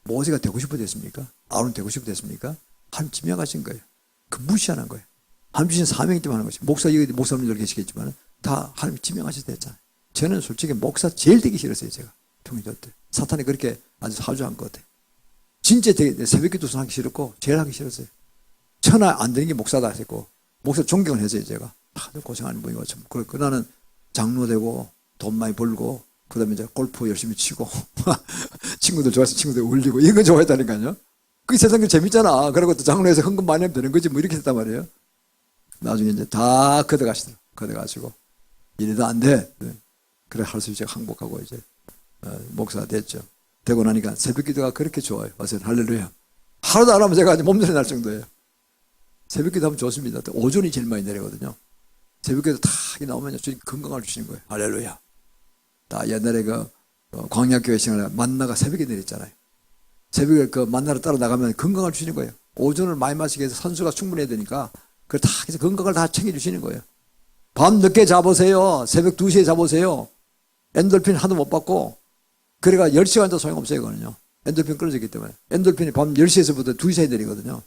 모세가 되고 싶어 됐습니까? 아론 되고 싶어 됐습니까? 하나님 지명하신 거예요. 그 무시하는 거예요. 하나님 주신 사명이 때문에 하는 것이죠. 목사님들 계시겠지만 다 하나님이 지명하셔서 됐잖아요. 저는 솔직히 목사 제일 되기 싫었어요. 제가 통일절 때 사탄이 그렇게 아주 사주한 것 같아요. 진짜 새벽기도 하기 싫었고 제일 하기 싫었어요. 천하 안 되는 게 목사다 했고, 목사 존경을 했어요. 제가 다들 고생하는 분이고 참. 그 나는 장로 되고 돈 많이 벌고 그다음에 이제 골프 열심히 치고 친구들 좋아해서 친구들 울리고 이런 거 좋아했다니까요. 그게 세상에 재밌잖아. 그리고 또 장로에서 헌금 많이 하면 되는 거지 뭐 이렇게 했단 말이에요. 나중에 이제 다 걷어가시더라고. 걷어가시고 이래도 안 돼. 그래 할 수 있게 항복하고 이제 목사 됐죠. 되고 나니까 새벽기도가 그렇게 좋아요. 어서 할렐루야. 하루도 안 하면 제가 이제 몸살이 날 정도예요. 새벽기도 하면 좋습니다. 오존이 제일 많이 내리거든요. 새벽기도 다 나오면 주님 건강을 주시는 거예요. 할렐루야. 다 옛날에 광야교회 생활에 만나가 새벽에 내렸잖아요. 새벽에 그 만나를 따라 나가면 건강을 주시는 거예요. 오존을 많이 마시게 해서 산소가 충분해야 되니까 그걸 다 해서 건강을 다 챙겨주시는 거예요. 밤 늦게 자보세요. 새벽 2시에 자보세요. 엔돌핀 하도 못 받고, 그래가 10시간도 소용없어요. 그거는요. 엔돌핀 끊어졌기 때문에. 엔돌핀이 밤 10시에서부터 2시 사이 되거든요.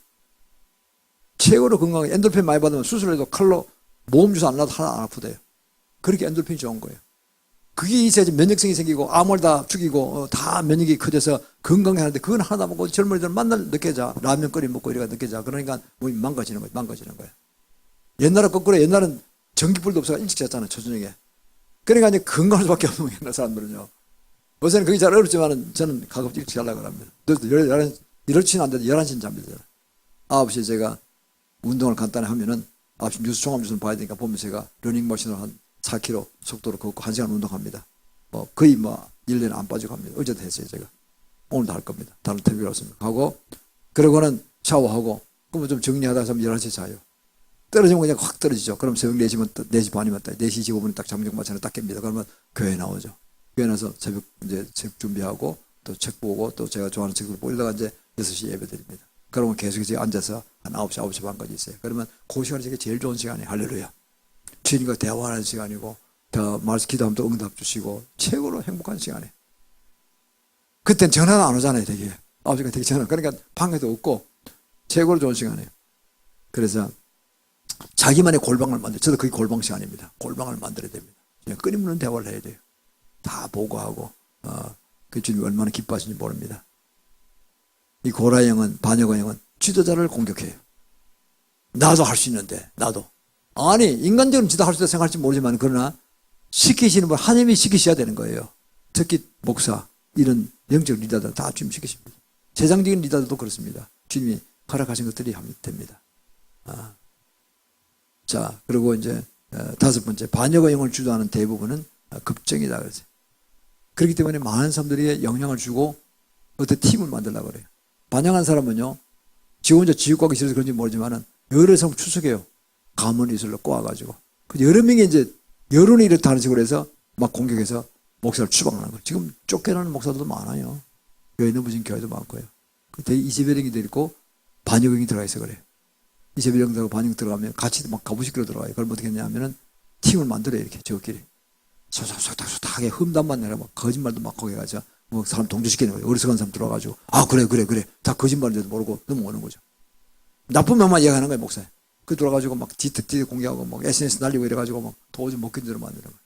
최고로 건강해. 엔돌핀 많이 받으면 수술해도 칼로 모험 주사 안 놔도 하나 안 아프대요. 그렇게 엔돌핀이 좋은 거예요. 그게 있어야지 면역성이 생기고 암을 다 죽이고 다 면역이 커져서 건강해하는데 그건 하나도 먹고 젊은이들은 맨날 늦게 자. 라면 끓여 먹고 이래가 늦게 자. 그러니까 몸이 망가지는 거예요. 옛날은 거꾸로 옛날은 전기불도 없어서 일찍 잤잖아요. 초저녁에. 그러니까 이제 건강할 수밖에 없는 거예요, 사람들은요. 요새는 그게 잘 어렵지만은 저는 가급적 일찍 자려고 합니다. 이렇지는 않는데 11시는 잠들잖아요. 9시에 제가 운동을 간단히 하면은 9시 뉴스 종합 뉴스를 봐야 되니까 보면 제가 러닝머신으로 한 4km 속도로 걷고 1시간 운동합니다. 거의 1년에 안 빠지고 합니다. 어제도 했어요, 제가. 오늘도 할 겁니다. 다른 TV로 왔습니다. 하고, 그러고는 샤워하고, 그러면 좀 정리하다가 11시에 자요. 떨어지면 그냥 확 떨어지죠. 그럼 새벽 4시 반이면 딱, 4시 25분에 딱 잠정 맞춰서 딱 깹니다. 그러면 교회 나오죠. 교회 나서 새벽 이제 책 준비하고, 또 책 보고, 또 제가 좋아하는 책을 보고, 이러다가 이제 6시 예배 드립니다. 그러면 계속 제가 앉아서 한 9시, 9시 반까지 있어요. 그러면 그 시간이 제게 제일 좋은 시간이에요. 할렐루야. 주님과 대화하는 시간이고, 말씀 기도하면 또 응답 주시고, 최고로 행복한 시간이에요. 그땐 전화가 안 오잖아요, 되게. 9시가 되게 전화. 그러니까 방에도 없고, 최고로 좋은 시간이에요. 그래서 자기만의 골방을 저도 그게 골방 시간입니다. 골방을 만들어야 됩니다. 그냥 끊임없는 대화를 해야 돼요. 다 보고하고, 그 주님이 얼마나 기뻐하시는지 모릅니다. 이 고라형은, 반역어형은 지도자를 공격해요. 나도 할 수 있는데, 나도. 아니, 인간적으로 지도 할 수 있다 생각할지 모르지만, 그러나, 시키시는 분, 하나님이 시키셔야 되는 거예요. 특히 목사, 이런 영적 리더들 다 주님 시키십니다. 세상적인 리더들도 그렇습니다. 주님이 허락하신 것들이 하면 됩니다. 자, 그리고 이제, 5번째, 반역어형을 주도하는 대부분은 급정이다. 그러죠. 그렇기 때문에 많은 사람들이 영향을 주고, 어떤 팀을 만들려고 그래요. 반영한 사람은요, 지 혼자 지옥가기 싫어서 그런지 모르지만은, 여러 사람 추석해요. 가문 이슬로 꼬아가지고. 여러 명이 이제, 여론이 이렇다는 식으로 해서 막 공격해서 목사를 추방하는 거예요. 지금 쫓겨나는 목사들도 많아요. 교회 넘어진 교회도 많고요. 되게 이세벨형이 있고, 반역형이 들어가 있어 그래요. 이세벨형 들어가고 반역 들어가면 같이 막 가부시키러 들어가요. 그럼 어떻게 했냐면은, 팀을 만들어요, 이렇게, 저끼리. 소닥소닥하게 흠담만 내라, 막 거짓말도 막 하게 해가지고, 뭐 사람 동조시키는 거예요. 어리석은 사람 들어와가지고, 그래. 다 거짓말인데도 모르고 넘어오는 거죠. 나쁜 면만 이야기하는 거예요, 목사님. 그 들어와가지고 막 디트 공개하고, 막 SNS 날리고 이래가지고, 막 도저히 못 견디로 만드는 거예요.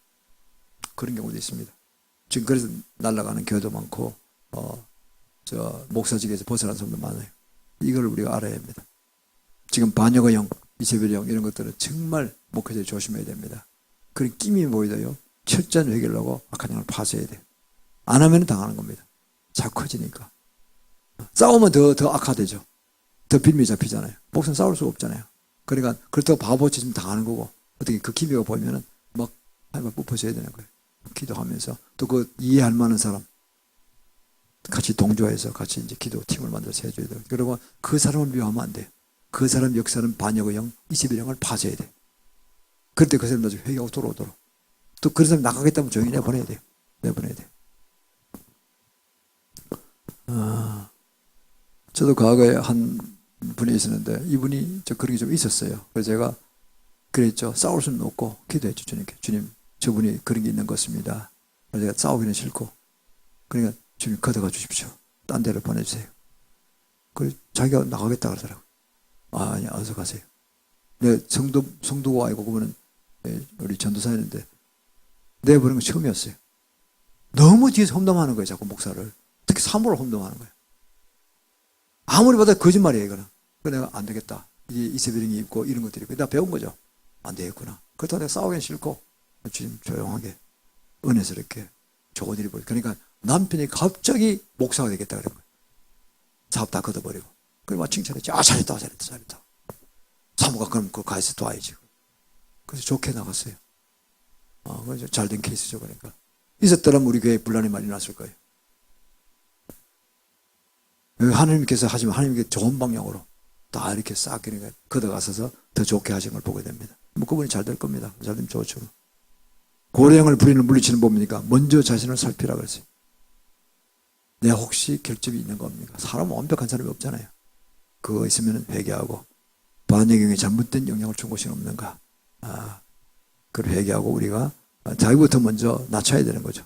그런 경우도 있습니다. 지금 그래서 날아가는 교회도 많고, 목사직에서 벗어난 사람도 많아요. 이걸 우리가 알아야 합니다. 지금 반역어형, 이세벨형 이런 것들은 정말 목회자들이 조심해야 됩니다. 그런 끼미 보이도요, 철저한 회개를 하고 악한 영을 파쇄해야 돼요. 안 하면 당하는 겁니다. 자꾸 커지니까. 싸우면 더 악화되죠. 더 빌미 잡히잖아요. 목사는 싸울 수가 없잖아요. 그러니까 그렇다고 바보같이 좀 당하는 거고, 어떻게 그 기미가 보이면은 막 뽑아줘야 되는 거예요. 기도하면서 또 그 이해할 만한 사람 같이 동조해서 같이 이제 기도 팀을 만들어서 해줘야 돼요. 그리고 그 사람을 미워하면 안 돼요. 그 사람 역사는 반역의 21형을 파줘야 돼요. 그럴 때 그 사람 나중에 회개하고 돌아오도록. 또 그런 사람 나가겠다면 조용히 내보내야 돼요. 저도 과거에 한 분이 있었는데 이분이 그런 게 좀 있었어요. 그래서 제가 그랬죠. 싸울 수는 없고 기도했죠. 주님께. 주님, 저분이 그런 게 있는 것 같습니다. 그래서 제가 싸우기는 싫고, 그러니까 주님 걷어가 주십시오. 딴 데로 보내주세요. 그래서 자기가 나가겠다 그러더라고요. 아니, 어서 가세요. 내 성도가 아니고 그분은 우리 전도사였는데 내버리는 건 처음이었어요. 너무 뒤에서 험담하는 거예요. 자꾸 목사를. 특히 사모를 험담하는 거예요. 아무리 봐도 거짓말이에요. 이거는. 그래서 내가 안 되겠다. 이게 이세벨링이 있고 이런 것들이 내가 배운 거죠. 안 되겠구나. 그렇다고 내가 싸우기는 싫고 주님 조용하게 은혜스럽게 좋은 일이 보여. 그러니까 남편이 갑자기 목사가 되겠다 그런 거예요. 사업 다 걷어버리고. 그리고 막 칭찬했지. 잘했다. 사모가 그럼 그거 가서 도와야지. 그래서 좋게 나갔어요. 그래서 잘된 케이스죠. 그러니까. 있었더라면 우리 교회에 분란이 많이 났을 거예요. 하나님께서 하시면 하나님께 좋은 방향으로 다 이렇게 싹 그러니까 걷어가서서 더 좋게 하신 걸 보게 됩니다. 뭐 그분이 잘 될 겁니다. 잘 되면 좋죠. 고래형을 부리는 물리치는 법이니까 먼저 자신을 살피라 그랬어요. 내가 혹시 결집이 있는 겁니까? 사람은 완벽한 사람이 없잖아요. 그거 있으면 회개하고 반역형에 잘못된 영향을 준 것이 없는가. 그걸 회개하고 우리가 자기부터 먼저 낮춰야 되는 거죠.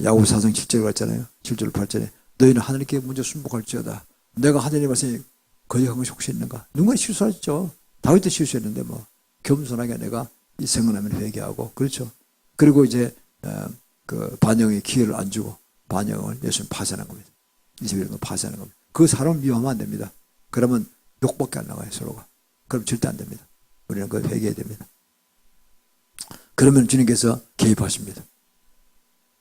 야고보 4장 7절 갔잖아요. 7절 8절에 너희는 하나님께 먼저 순복할지어다. 내가 하나님 말씀에 거역한 것이 혹시 있는가? 누군가 실수하죠. 다윗도 실수했는데 뭐 겸손하게 내가 이 생각나면 회개하고 그렇죠. 그리고 이제 그 반영의 기회를 안 주고 반영을 예수님 파쇄하는 겁니다. 이세벨을 파쇄하는 겁니다. 그 사람을 미워하면 안 됩니다. 그러면 욕밖에 안 나와요 서로가. 그럼 절대 안 됩니다. 우리는 그걸 회개해야 됩니다. 그러면 주님께서 개입하십니다.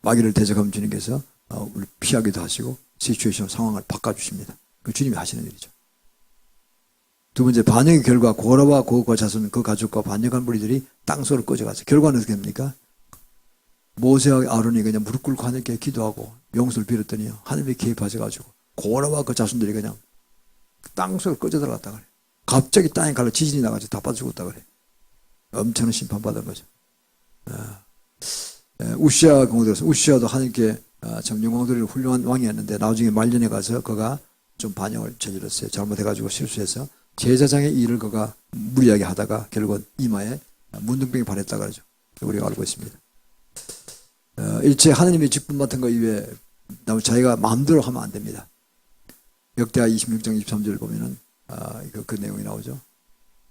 마귀를 대적하면 주님께서 우리 피하기도 하시고 시츄에이션 상황을 바꿔주십니다. 그 주님이 하시는 일이죠. 두 번째, 반역의 결과 고라와 고흑과 자손 그 가족과 반역한 무리들이 땅속으로 꺼져갔어요. 결과는 어떻게 됩니까? 모세와 아론이 그냥 무릎 꿇고 하나님께 기도하고 용서를 빌었더니 하나님이 개입하셔가지고 고라와 그 자손들이 그냥 땅속으로 꺼져 들어갔다 그래. 갑자기 땅에 갈라 지진이 나가지고 다 빠져 죽었다 그래. 엄청난 심판받은 거죠. 우시아 공들어서 우시아도 하나님께 참 영광 돌리는 훌륭한 왕이었는데 나중에 말년에 가서 그가 좀 반역을 저질렀어요. 잘못해가지고 실수해서 제사장의 일을 그가 무리하게 하다가 결국은 이마에 문둥병이 발했다 그러죠. 우리가 알고 있습니다. 일체 하느님이 직분 맡은 것 이외에 자기가 마음대로 하면 안 됩니다. 역대하 26장 23절을 보면은 그 내용이 나오죠.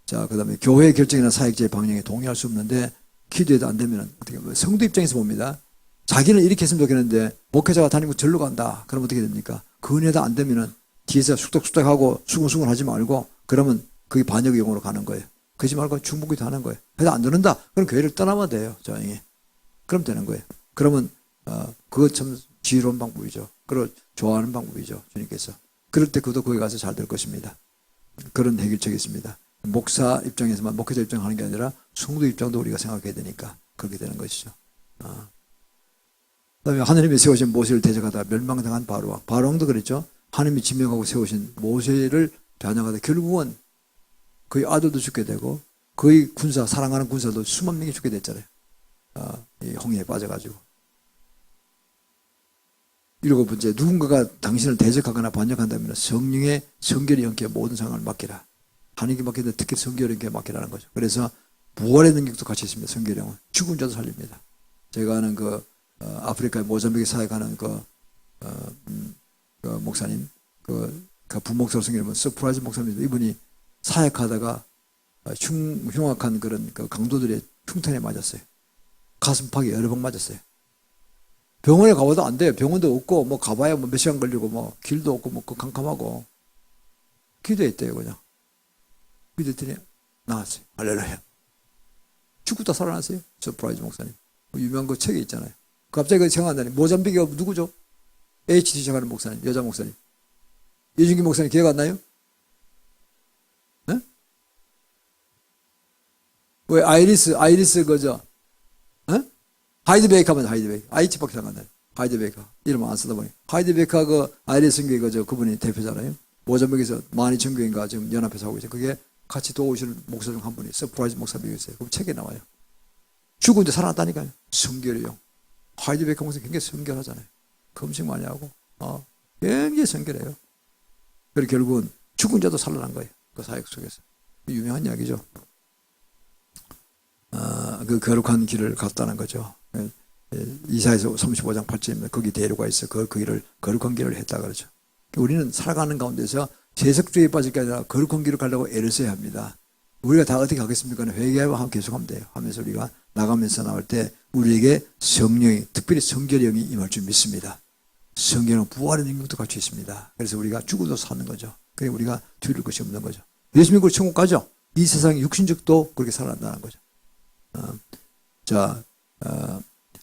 자, 그 다음에 교회의 결정이나 사역자의 방향에 동의할 수 없는데 기도해도 안 되면은 어떻게 성도 입장에서 봅니다. 자기는 이렇게 했으면 좋겠는데 목회자가 다니고 절로 간다. 그럼 어떻게 됩니까? 그 은혜도 안 되면은 뒤에서 숙덕숙덕하고 수근수근 하지 말고 그러면 그게 반역의 용어로 가는 거예요. 그러지 말고 중복기도 하는 거예요. 그래서 안 듣는다. 그럼 교회를 떠나면 돼요. 조용히. 그럼 되는 거예요. 그러면 그거 참 지혜로운 방법이죠. 그걸 좋아하는 방법이죠. 주님께서. 그럴 때 그도 거기 가서 잘 될 것입니다. 그런 해결책이 있습니다. 목사 입장에서만 목회자 입장 하는 게 아니라 성도 입장도 우리가 생각해야 되니까 그렇게 되는 것이죠. 그다음에 하나님이 세우신 모세를 대적하다 멸망당한 바로왕. 바로왕도 그랬죠. 하나님이 지명하고 세우신 모세를 반역하다 결국은 그의 아들도 죽게 되고 그의 군사 사랑하는 군사도 수만 명이 죽게 됐잖아요. 이 홍해에 빠져가지고. 일곱 번째, 누군가가 당신을 대적하거나 반역한다면 성령의 성결의 영께 모든 상황을 맡기라. 하나님께 맡기는데 특히 성결의 영께 맡기라는 거죠. 그래서 부활의 능력도 같이 있습니다. 성결의 영은 죽은 자도 살립니다. 제가 아는 아프리카의 모잠비크 사역하는 그 목사님, 그 부목사로 생기면 서프라이즈 목사입니다. 이분이 사역하다가 흉악한 그런 강도들의 흉탄에 맞았어요. 가슴팍에 여러 번 맞았어요. 병원에 가봐도 안 돼요. 병원도 없고, 뭐 가봐야 몇 시간 걸리고, 뭐 길도 없고, 뭐 캄캄하고. 기도했대요, 그냥. 기도했더니 나았어요. 할렐루야. 죽었다 살아났어요. 서프라이즈 목사님. 유명한 그 책에 있잖아요. 갑자기 생각나니, 모잠비크가 누구죠? HD 생활하는 목사님, 여자 목사님. 이준기 목사님 기억 안 나요? 네? 왜 아이리스 그죠? 네? 하이드베이커면 하이드베이커. 아이치밖에 생각 안 나요. 하이드베이커. 이름 안 쓰다 보니. 하이드베이커 아이리스 교회 그분이 대표잖아요. 모잠비크에서 12,000교회인가 지금 연합해서 하고 있어요. 그게 같이 도우시는 목사 중 한 분이 서프라이즈 목사님이 있어요. 그럼 책에 나와요. 죽은데 살아났다니까요. 성결이요. 하이드베이커 목사님 굉장히 성결하잖아요. 금식 많이 하고, 굉장히 성결해요. 그리고 결국은 죽은 자도 살아난 거예요. 그 사역 속에서. 유명한 이야기죠. 그 거룩한 길을 갔다는 거죠. 이사야서 35장 8절입니다. 거기 대로가 있어. 그 길을, 거룩한 길을 했다 그러죠. 우리는 살아가는 가운데서 세속주의에 빠질 게 아니라 거룩한 길을 가려고 애를 써야 합니다. 우리가 다 어떻게 하겠습니까? 회개하고 함께 계속하면 돼요. 하면서 우리가 나가면서 나올 때 우리에게 성령이, 특별히 성결의 영이 임할 줄 믿습니다. 성경은 부활의 능력도 같이 있습니다. 그래서 우리가 죽어도 사는 거죠. 그래 우리가 두려울 것이 없는 거죠. 예수 믿고 천국 가죠. 이 세상의 육신적도 그렇게 살아난다는 거죠.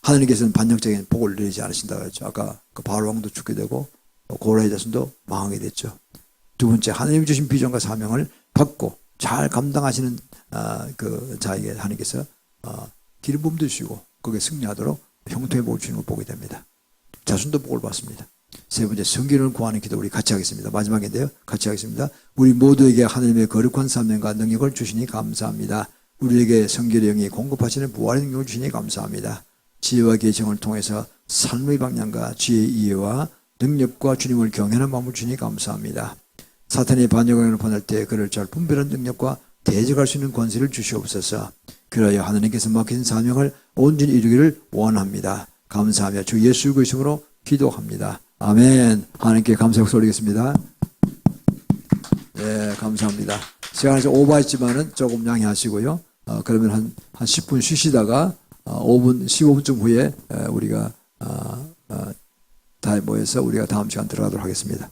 하나님께서는 반역적인 복을 내리지 않으신다 그랬죠. 아까 그 바로왕도 죽게 되고 고라의 자손도 망하게 됐죠. 두 번째, 하나님이 주신 비전과 사명을 받고 잘 감당하시는 그 자에게 하나님께서 기름 부음 주시고 거기에 승리하도록 형통의 복을 주시는 걸 보게 됩니다. 자손도 복을 받습니다. 세 번째, 성결을 구하는 기도 우리 같이 하겠습니다. 마지막인데요. 같이 하겠습니다. 우리 모두에게 하나님의 거룩한 사명과 능력을 주시니 감사합니다. 우리에게 성결의 영이 공급하시는 부활의 능력을 주시니 감사합니다. 지혜와 계정을 통해서 삶의 방향과 지혜의 이해와 능력과 주님을 경외하는 마음을 주시니 감사합니다. 사탄의 반역을 보낼 때 그를 잘 분별하는 능력과 대적할 수 있는 권세를 주시옵소서. 그러하여 하나님께서 맡기신 사명을 온전히 이루기를 원합니다. 감사하며 주 예수 그리스도로 기도합니다. 아멘. 하나님께 감사 박수 올리겠습니다. 네, 감사합니다. 시간이 좀 오버했지만은 조금 양해하시고요. 그러면 한 10분 쉬시다가 5분, 15분쯤 후에 우리가 다 모여서 우리가 다음 시간 들어가도록 하겠습니다.